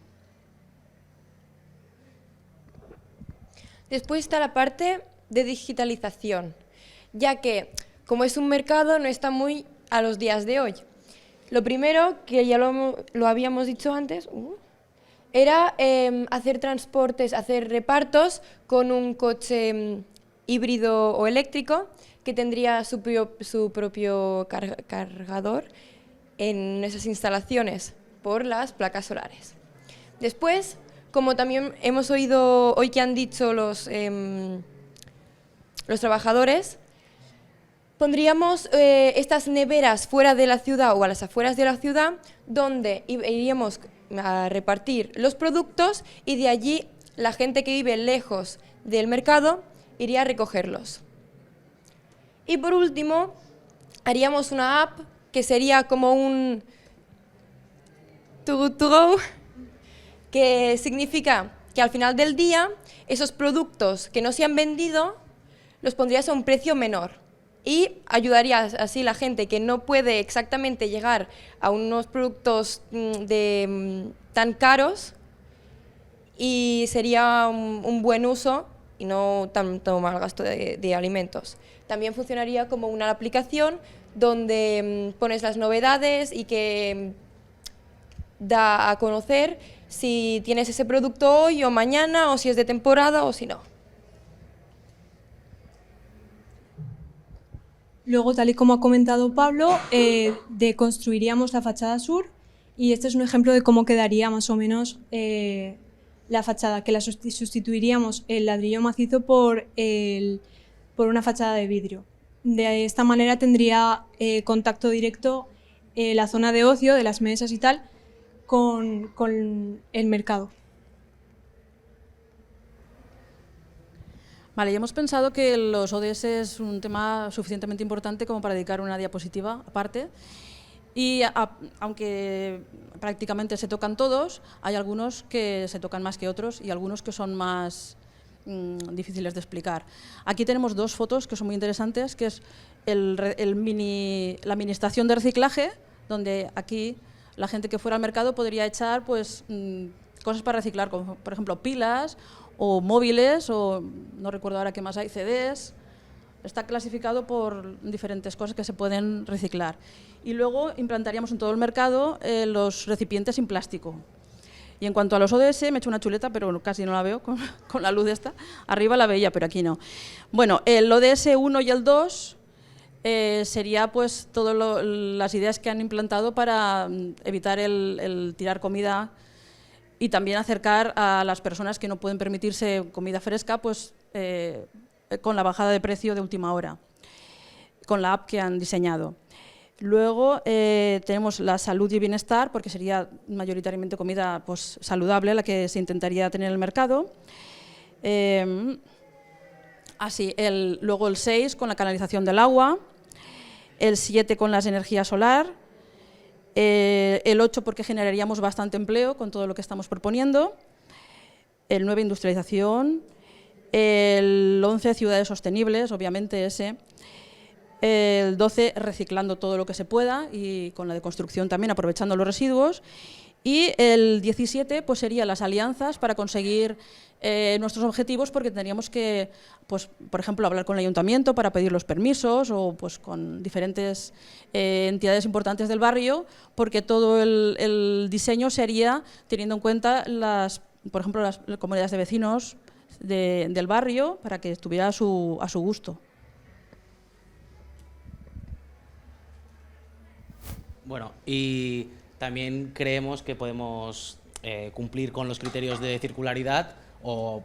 Después está la parte de digitalización, ya que como es un mercado no está muy a los días de hoy. Lo primero, que ya lo habíamos dicho antes, era hacer transportes, hacer repartos con un coche híbrido o eléctrico que tendría su propio cargador en esas instalaciones por las placas solares. Después, como también hemos oído hoy que han dicho los trabajadores, pondríamos estas neveras fuera de la ciudad o a las afueras de la ciudad, donde iríamos a repartir los productos y de allí la gente que vive lejos del mercado iría a recogerlos. Y por último, haríamos una app que sería como un to-go, que significa que al final del día esos productos que no se han vendido los pondrías a un precio menor y ayudarías así a la gente que no puede exactamente llegar a unos productos tan caros, y sería un buen uso y no tanto mal gasto de alimentos. También funcionaría como una aplicación donde pones las novedades y que da a conocer si tienes ese producto hoy o mañana, o si es de temporada o si no. Luego, tal y como ha comentado Pablo, deconstruiríamos la fachada sur, y este es un ejemplo de cómo quedaría más o menos la fachada, que la sustituiríamos el ladrillo macizo por una fachada de vidrio. De esta manera tendría contacto directo la zona de ocio, de las mesas y tal, con el mercado. Vale, ya hemos pensado que los ODS es un tema suficientemente importante como para dedicar una diapositiva aparte, y aunque prácticamente se tocan todos, hay algunos que se tocan más que otros y algunos que son más difíciles de explicar. Aquí tenemos dos fotos que son muy interesantes, que es la mini estación de reciclaje, donde aquí la gente que fuera al mercado podría echar pues, cosas para reciclar, como por ejemplo pilas o móviles, o no recuerdo ahora qué más hay, CDs. Está clasificado por diferentes cosas que se pueden reciclar. Y luego implantaríamos en todo el mercado los recipientes sin plástico. Y en cuanto a los ODS, me he hecho una chuleta, pero casi no la veo con la luz esta. Arriba la veía, pero aquí no. Bueno, el ODS 1 y el 2 sería pues todas las ideas que han implantado para evitar el tirar comida, y también acercar a las personas que no pueden permitirse comida fresca, pues con la bajada de precio de última hora, con la app que han diseñado. Luego tenemos la salud y bienestar, porque sería mayoritariamente comida pues, saludable la que se intentaría tener en el mercado. Luego el 6 con la canalización del agua, el 7 con las energías solar, el 8 porque generaríamos bastante empleo con todo lo que estamos proponiendo, el 9 industrialización, el 11 ciudades sostenibles, obviamente ese, el 12 reciclando todo lo que se pueda y con la deconstrucción también aprovechando los residuos, y el 17 pues sería las alianzas para conseguir nuestros objetivos, porque tendríamos que, pues, por ejemplo, hablar con el ayuntamiento para pedir los permisos, o pues, con diferentes entidades importantes del barrio, porque todo el diseño sería teniendo en cuenta, por ejemplo, las comunidades de vecinos del barrio, para que estuviera a su gusto. Bueno, y también creemos que podemos cumplir con los criterios de circularidad, o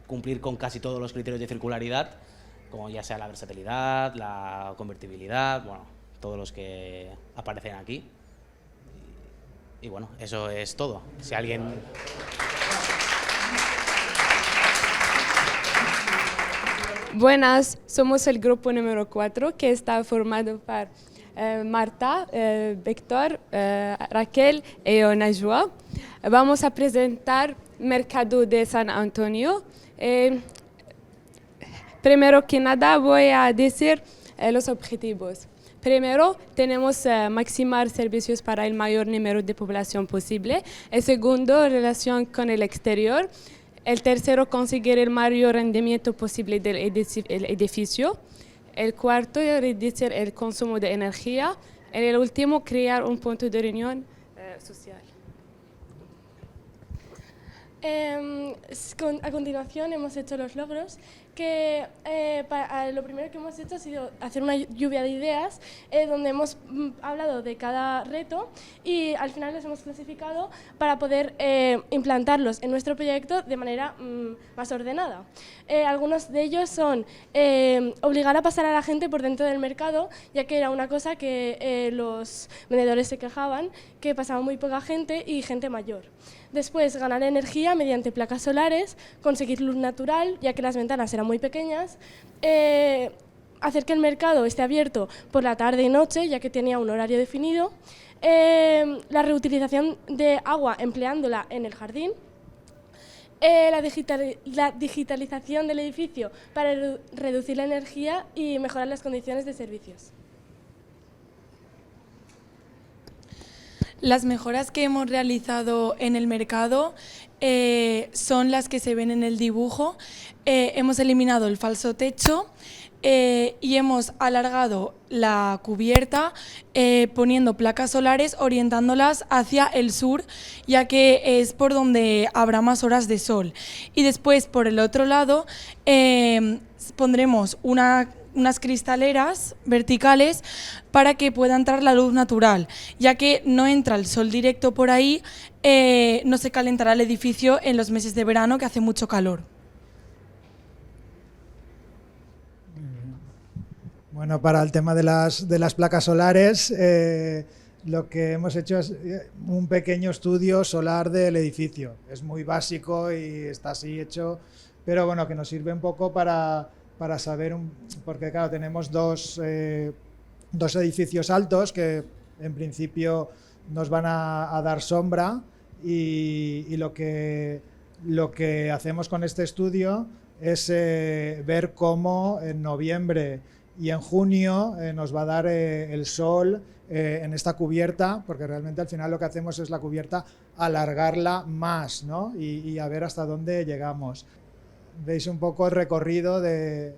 cumplir con casi todos los criterios de circularidad, como ya sea la versatilidad, la convertibilidad, bueno, todos los que aparecen aquí. Y bueno, eso es todo. Si alguien... Buenas, somos el grupo número 4, que está formado por Marta, Víctor, Raquel y Najwa. Vamos a presentar Mercado de San Antonio. Primero que nada voy a decir los objetivos. Primero, tenemos maximizar servicios para el mayor número de población posible. El segundo, relación con el exterior. El tercero, conseguir el mayor rendimiento posible del edificio. El cuarto, reducir el consumo de energía. Y el último, crear un punto de reunión social. A continuación hemos hecho los logros, que lo primero que hemos hecho ha sido hacer una lluvia de ideas donde hemos hablado de cada reto y al final los hemos clasificado para poder implantarlos en nuestro proyecto de manera más ordenada. Algunos de ellos son obligar a pasar a la gente por dentro del mercado, ya que era una cosa que los vendedores se quejaban, que pasaba muy poca gente y gente mayor. Después, ganar energía mediante placas solares, conseguir luz natural, ya que las ventanas eran muy pequeñas, hacer que el mercado esté abierto por la tarde y noche, ya que tenía un horario definido, la reutilización de agua empleándola en el jardín, la digitalización del edificio para reducir la energía y mejorar las condiciones de servicios. Las mejoras que hemos realizado en el mercado son las que se ven en el dibujo. Hemos eliminado el falso techo y hemos alargado la cubierta poniendo placas solares, orientándolas hacia el sur, ya que es por donde habrá más horas de sol. Y después, por el otro lado, pondremos unas cristaleras verticales para que pueda entrar la luz natural, ya que no entra el sol directo por ahí, no se calentará el edificio en los meses de verano, que hace mucho calor. Bueno, para el tema de las placas solares, lo que hemos hecho es un pequeño estudio solar del edificio. Es muy básico y está así hecho, pero bueno, que nos sirve un poco para saber, porque claro, tenemos dos edificios altos que en principio nos van a dar sombra y lo que hacemos con este estudio es ver cómo en noviembre y en junio nos va a dar el sol en esta cubierta, porque realmente al final lo que hacemos es la cubierta alargarla más, ¿no? Y a ver hasta dónde llegamos. Veis un poco el recorrido del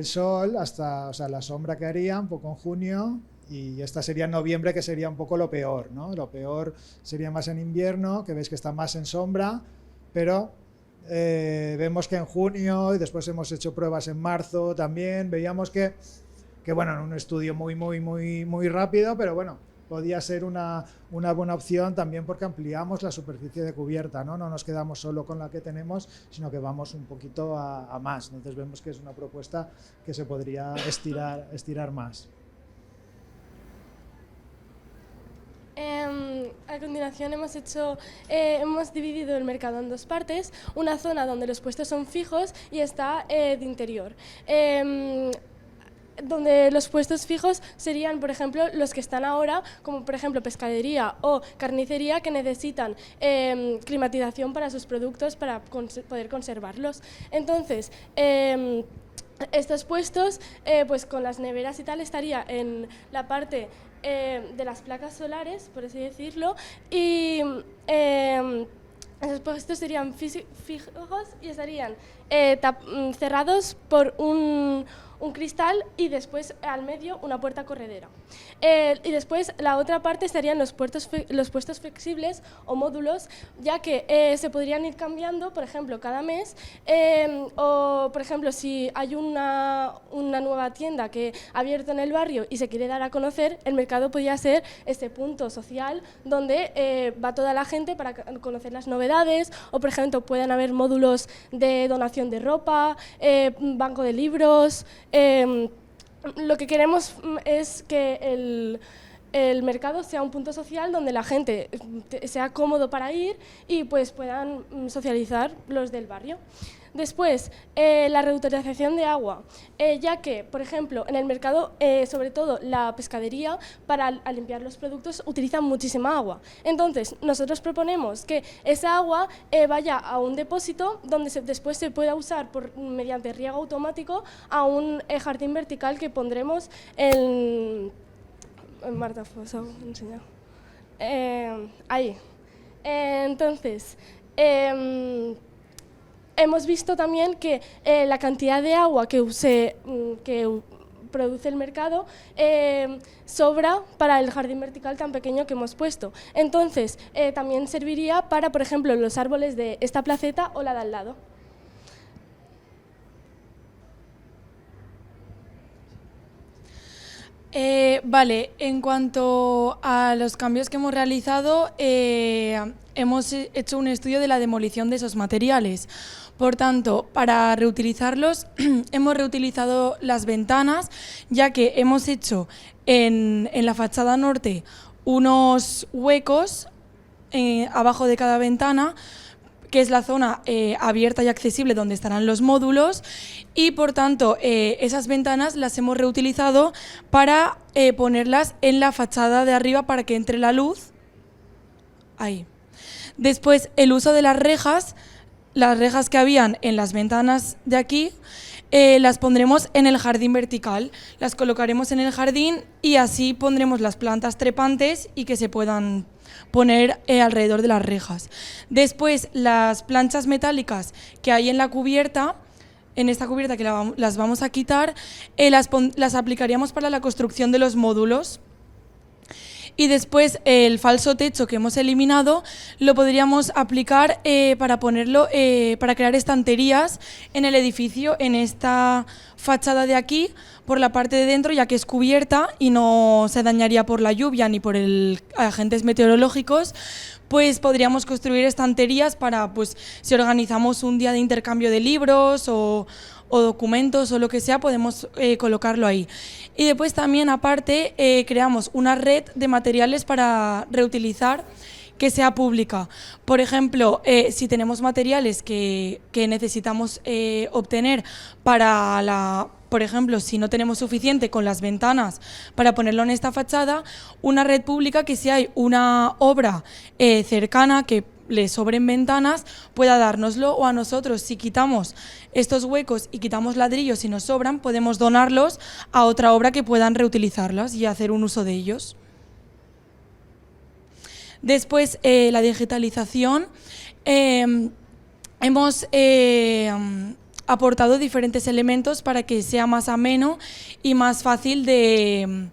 sol hasta, o sea, la sombra que haría un poco en junio, y esta sería en noviembre, que sería un poco lo peor, ¿no? Lo peor sería más en invierno, que veis que está más en sombra, pero vemos que en junio, y después hemos hecho pruebas en marzo también, veíamos que bueno, en un estudio muy rápido, pero bueno, podía ser una buena opción también porque ampliamos la superficie de cubierta, ¿no? No nos quedamos solo con la que tenemos, sino que vamos un poquito a más. Entonces vemos que es una propuesta que se podría estirar más. A continuación hemos dividido el mercado en dos partes, una zona donde los puestos son fijos y está de interior. Donde los puestos fijos serían, por ejemplo, los que están ahora, como por ejemplo pescadería o carnicería, que necesitan climatización para sus productos para poder conservarlos. Entonces, estos puestos, pues con las neveras y tal, estaría en la parte de las placas solares, por así decirlo, y esos puestos serían fijos y estarían cerrados por un cristal y después al medio una puerta corredera. Y después la otra parte estarían los puestos flexibles o módulos, ya que se podrían ir cambiando, por ejemplo, cada mes, o por ejemplo, si hay una nueva tienda que ha abierto en el barrio y se quiere dar a conocer, el mercado podría ser este punto social donde va toda la gente para conocer las novedades, o por ejemplo pueden haber módulos de donación de ropa, banco de libros. Lo que queremos es que el mercado sea un punto social donde la gente sea cómodo para ir y pues puedan socializar los del barrio. Después, la reutilización de agua, ya que, por ejemplo, en el mercado, sobre todo la pescadería, para limpiar los productos utilizan muchísima agua. Entonces, nosotros proponemos que esa agua vaya a un depósito donde después se pueda usar mediante riego automático a un jardín vertical que pondremos en Marta, pues enseña. Ahí. Entonces, hemos visto también que la cantidad de agua que produce el mercado sobra para el jardín vertical tan pequeño que hemos puesto. Entonces, también serviría para, por ejemplo, los árboles de esta placeta o la de al lado. Vale, en cuanto a los cambios que hemos realizado, hemos hecho un estudio de la demolición de esos materiales. Por tanto, para reutilizarlos, hemos reutilizado las ventanas, ya que hemos hecho en la fachada norte unos huecos abajo de cada ventana, que es la zona abierta y accesible donde estarán los módulos, y por tanto esas ventanas las hemos reutilizado para ponerlas en la fachada de arriba para que entre la luz ahí. Después, el uso de las rejas que habían en las ventanas de aquí, las pondremos en el jardín vertical, las colocaremos en el jardín y así pondremos las plantas trepantes y que se puedan poner alrededor de las rejas. Después, las planchas metálicas que hay en la cubierta, en esta cubierta que las vamos a quitar, las aplicaríamos para la construcción de los módulos. Y después el falso techo que hemos eliminado lo podríamos aplicar para ponerlo, para crear estanterías en el edificio, en esta fachada de aquí, por la parte de dentro, ya que es cubierta y no se dañaría por la lluvia ni por agentes meteorológicos. Pues podríamos construir estanterías para, pues, si organizamos un día de intercambio de libros o documentos o lo que sea, podemos colocarlo ahí. Y después también, aparte, creamos una red de materiales para reutilizar que sea pública. Por ejemplo, si tenemos materiales que necesitamos obtener para por ejemplo, si no tenemos suficiente con las ventanas para ponerlo en esta fachada, una red pública que si hay una obra cercana que le sobren ventanas, pueda dárnoslo, o a nosotros, si quitamos estos huecos y quitamos ladrillos y nos sobran, podemos donarlos a otra obra que puedan reutilizarlas y hacer un uso de ellos. Después, la digitalización. Hemos aportado diferentes elementos para que sea más ameno y más fácil de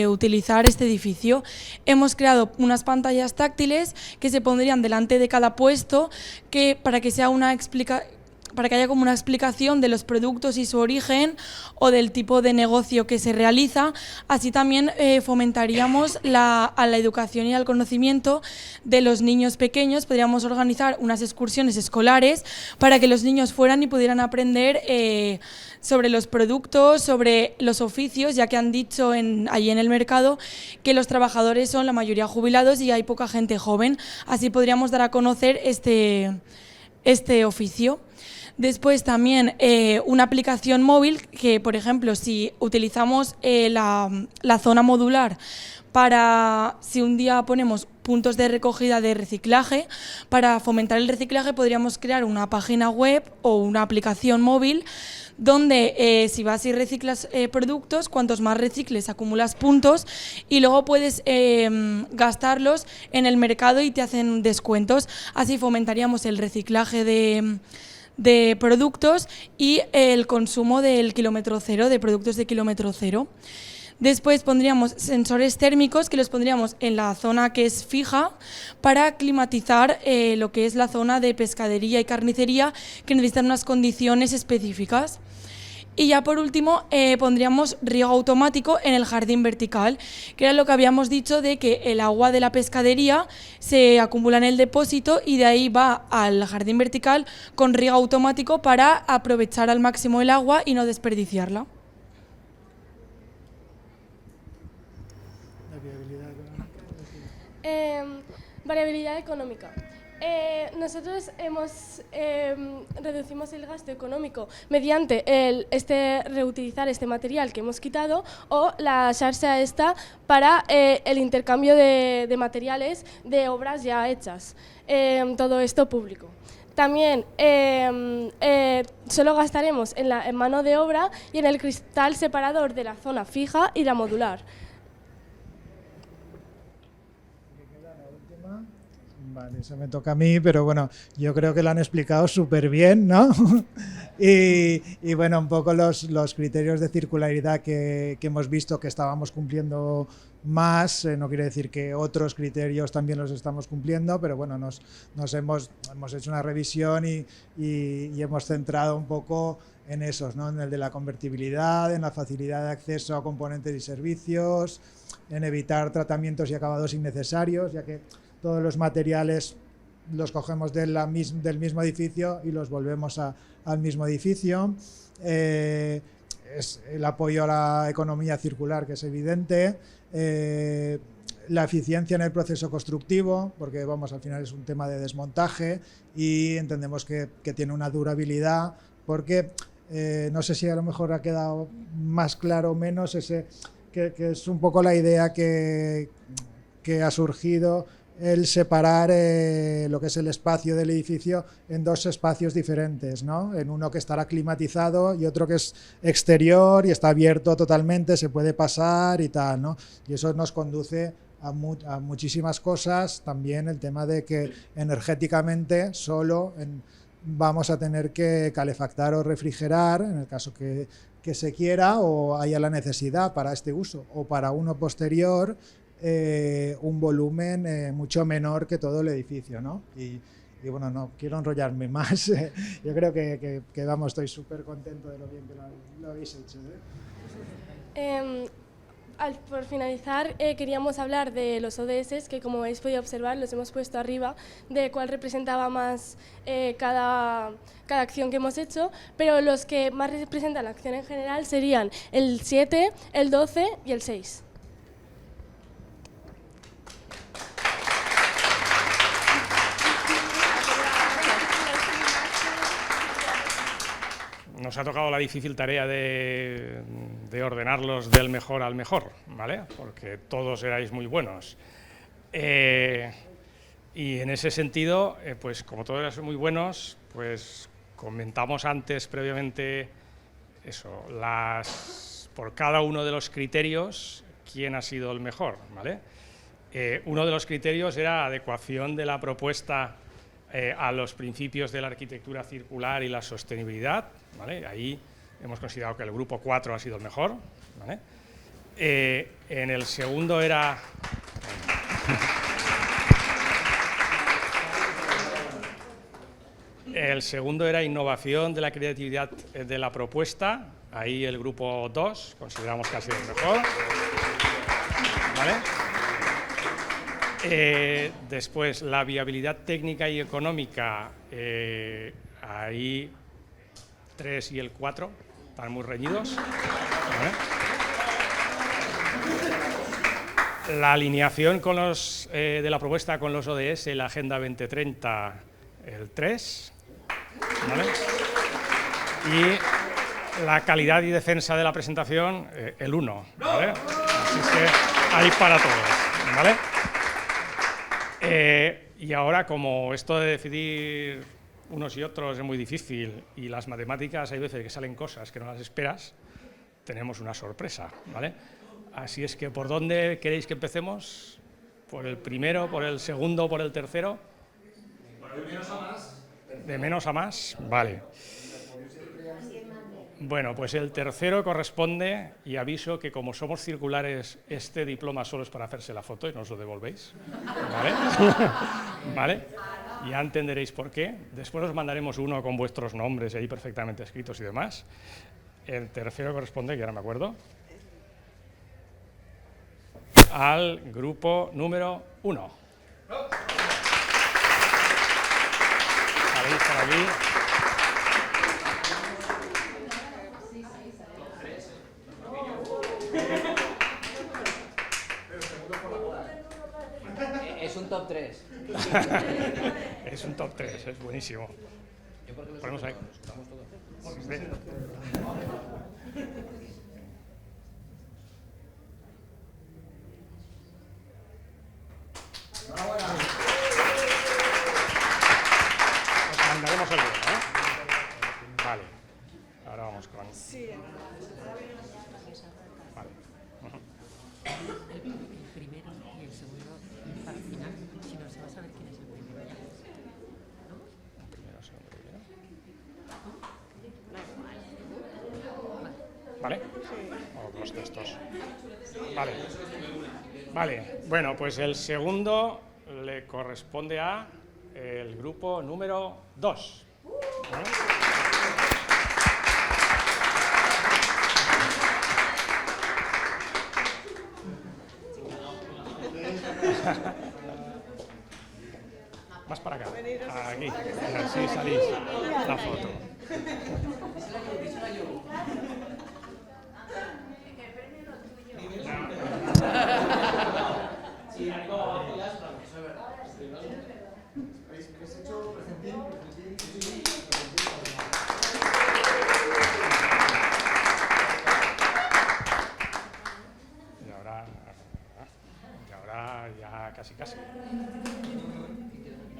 utilizar este edificio. Hemos creado unas pantallas táctiles que se pondrían delante de cada puesto, para que haya como una explicación de los productos y su origen o del tipo de negocio que se realiza. Así también fomentaríamos a la educación y al conocimiento de los niños pequeños. Podríamos organizar unas excursiones escolares para que los niños fueran y pudieran aprender sobre los productos, sobre los oficios, ya que han dicho allí en el mercado que los trabajadores son la mayoría jubilados y hay poca gente joven. Así podríamos dar a conocer este oficio. Después también una aplicación móvil que, por ejemplo, si utilizamos la zona modular para, si un día ponemos puntos de recogida de reciclaje, para fomentar el reciclaje podríamos crear una página web o una aplicación móvil donde si vas y reciclas productos, cuantos más recicles acumulas puntos y luego puedes gastarlos en el mercado y te hacen descuentos. Así fomentaríamos el reciclaje de productos y el consumo del kilómetro cero, de productos de kilómetro cero. Después pondríamos sensores térmicos que los pondríamos en la zona que es fija para climatizar lo que es la zona de pescadería y carnicería, que necesitan unas condiciones específicas. Y ya por último pondríamos riego automático en el jardín vertical, que era lo que habíamos dicho de que el agua de la pescadería se acumula en el depósito y de ahí va al jardín vertical con riego automático para aprovechar al máximo el agua y no desperdiciarla. Variabilidad económica. Nosotros reducimos el gasto económico mediante reutilizar este material que hemos quitado o la xarxa esta para el intercambio de materiales de obras ya hechas. Todo esto público. También solo gastaremos en mano de obra y en el cristal separador de la zona fija y la modular. Vale, eso me toca a mí, pero bueno, yo creo que lo han explicado súper bien, ¿no? y bueno, un poco los criterios de circularidad que hemos visto que estábamos cumpliendo más, no quiere decir que otros criterios también los estamos cumpliendo, pero bueno, hemos hecho una revisión y hemos centrado un poco en esos, ¿no? En el de la convertibilidad, en la facilidad de acceso a componentes y servicios, en evitar tratamientos y acabados innecesarios, ya que todos los materiales los cogemos del mismo edificio y los volvemos al mismo edificio. Es el apoyo a la economía circular, que es evidente. La eficiencia en el proceso constructivo, porque al final es un tema de desmontaje y entendemos que tiene una durabilidad, porque no sé si a lo mejor ha quedado más claro o menos que es un poco la idea que ha surgido, el separar lo que es el espacio del edificio en dos espacios diferentes, ¿no? En uno que estará climatizado y otro que es exterior y está abierto totalmente, se puede pasar y tal, ¿no? Y eso nos conduce a muchísimas cosas. También el tema de que energéticamente solo vamos a tener que calefactar o refrigerar, en el caso que se quiera o haya la necesidad para este uso, o para uno posterior, un volumen mucho menor que todo el edificio, ¿no? Y bueno, no quiero enrollarme más. Yo creo que vamos, estoy súper contento de lo bien que lo habéis hecho, ¿eh? Por finalizar, queríamos hablar de los ODS, que como habéis podido observar, los hemos puesto arriba, de cuál representaba más cada acción que hemos hecho, pero los que más representan la acción en general serían el 7, el 12 y el 6. Nos ha tocado la difícil tarea de ordenarlos del mejor al mejor, ¿vale? Porque todos erais muy buenos. Y en ese sentido, pues como todos erais muy buenos, pues comentamos antes, previamente, eso, por cada uno de los criterios, quién ha sido el mejor, ¿vale? Uno de los criterios era adecuación de la propuesta a los principios de la arquitectura circular y la sostenibilidad, ¿vale? Ahí hemos considerado que el grupo 4 ha sido el mejor, ¿vale? En el segundo era... El segundo era innovación de la creatividad de la propuesta, ahí el grupo 2 consideramos que ha sido el mejor, ¿vale? Después, la viabilidad técnica y económica, ahí 3 y el 4 están muy reñidos, ¿vale? La alineación con de la propuesta con los ODS, la Agenda 2030, el 3, ¿vale? Y la calidad y defensa de la presentación, el 1, ¿vale? Así es que hay para todos, ¿vale? Y ahora, como esto de decidir unos y otros es muy difícil y las matemáticas hay veces que salen cosas que no las esperas, tenemos una sorpresa, ¿vale? Así es que, ¿por dónde queréis que empecemos? ¿Por el primero, por el segundo, por el tercero? ¿De menos a más? ¿De menos a más? Vale. Bueno, pues el tercero corresponde, y aviso que como somos circulares, este diploma solo es para hacerse la foto y no os lo devolvéis, ¿vale? ¿Vale? Ya entenderéis por qué. Después os mandaremos uno con vuestros nombres ahí perfectamente escritos y demás. El tercero corresponde, que ahora me acuerdo, al grupo número 1. ¿Sabéis por aquí? es un top 3. Es un top 3, es buenísimo. Ponemos ahí. Sí. Os mandaremos el video, ¿eh? Vale. Ahora vamos con... Sí. Vale. El primero y el segundo para el final, si no se va a saber quién es el primero ya. ¿No? El primero, segundo, primero. ¿Vale? O los textos. Vale. Vale. Bueno, pues el segundo le corresponde a el grupo número 2. Más para acá. Aquí. Así salís la foto. Y ahora ya casi. Ya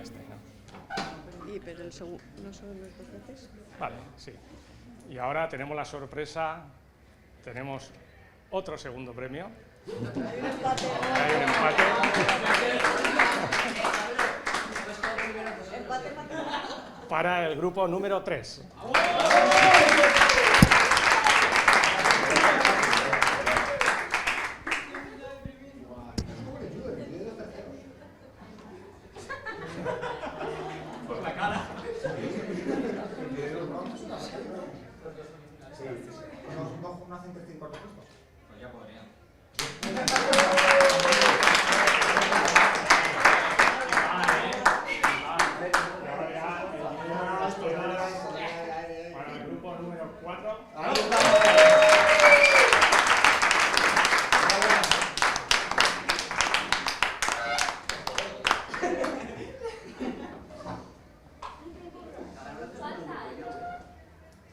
está, ¿no? ¿Y pero el segundo no son los dos veces? Vale, sí. Y ahora tenemos la sorpresa, tenemos otro segundo premio. Hay un empate. Para el grupo número 3. Por la cara. ¿No hacen tercer y cuarto puesto? Pues ya podrían. Para el grupo número 4.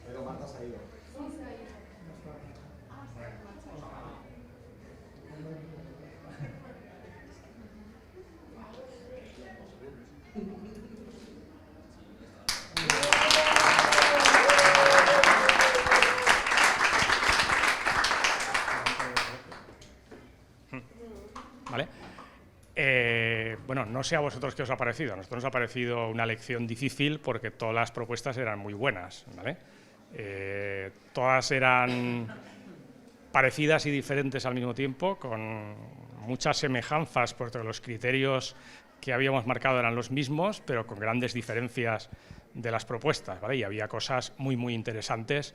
Pero Marta se ha ido. ¿Vale? Bueno, no sé a vosotros qué os ha parecido. A nosotros nos ha parecido una lección difícil porque todas las propuestas eran muy buenas, ¿vale? Todas eran parecidas y diferentes al mismo tiempo, con muchas semejanzas porque los criterios que habíamos marcado eran los mismos, pero con grandes diferencias de las propuestas, ¿vale? Y había cosas muy interesantes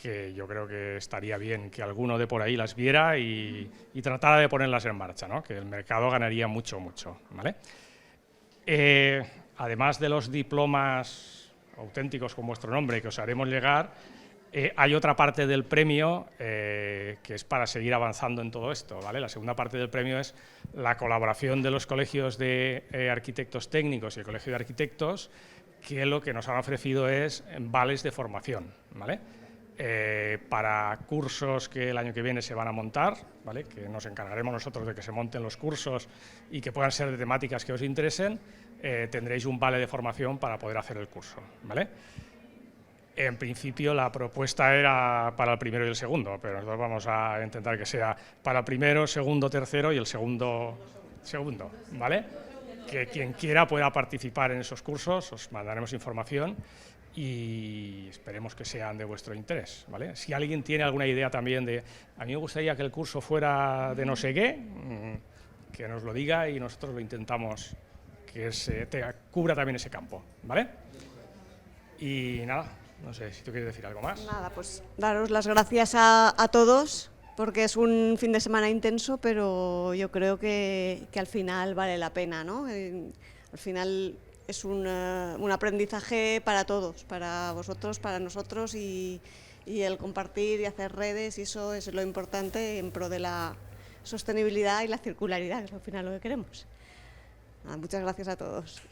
que yo creo que estaría bien que alguno de por ahí las viera y tratara de ponerlas en marcha, ¿no? Que el mercado ganaría mucho, ¿vale? Además de los diplomas auténticos con vuestro nombre que os haremos llegar, hay otra parte del premio que es para seguir avanzando en todo esto, ¿vale? La segunda parte del premio es la colaboración de los colegios de arquitectos técnicos y el Colegio de Arquitectos, que lo que nos han ofrecido es vales de formación, ¿vale? Para cursos que el año que viene se van a montar, ¿vale? Que nos encargaremos nosotros de que se monten los cursos y que puedan ser de temáticas que os interesen, tendréis un vale de formación para poder hacer el curso, ¿vale? En principio la propuesta era para el primero y el segundo, pero nosotros vamos a intentar que sea para el primero, segundo, tercero y el segundo, ¿vale? Que quien quiera pueda participar en esos cursos, os mandaremos información y esperemos que sean de vuestro interés, ¿vale? Si alguien tiene alguna idea también de, a mí me gustaría que el curso fuera de no sé qué, que nos lo diga y nosotros lo intentamos que te cubra también ese campo, ¿vale? Y nada, no sé si tú quieres decir algo más. Nada, pues daros las gracias a todos, porque es un fin de semana intenso, pero yo creo que al final vale la pena, ¿no? Al final es un aprendizaje para todos, para vosotros, para nosotros, y el compartir y hacer redes, y eso es lo importante en pro de la sostenibilidad y la circularidad, que es al final lo que queremos. Muchas gracias a todos.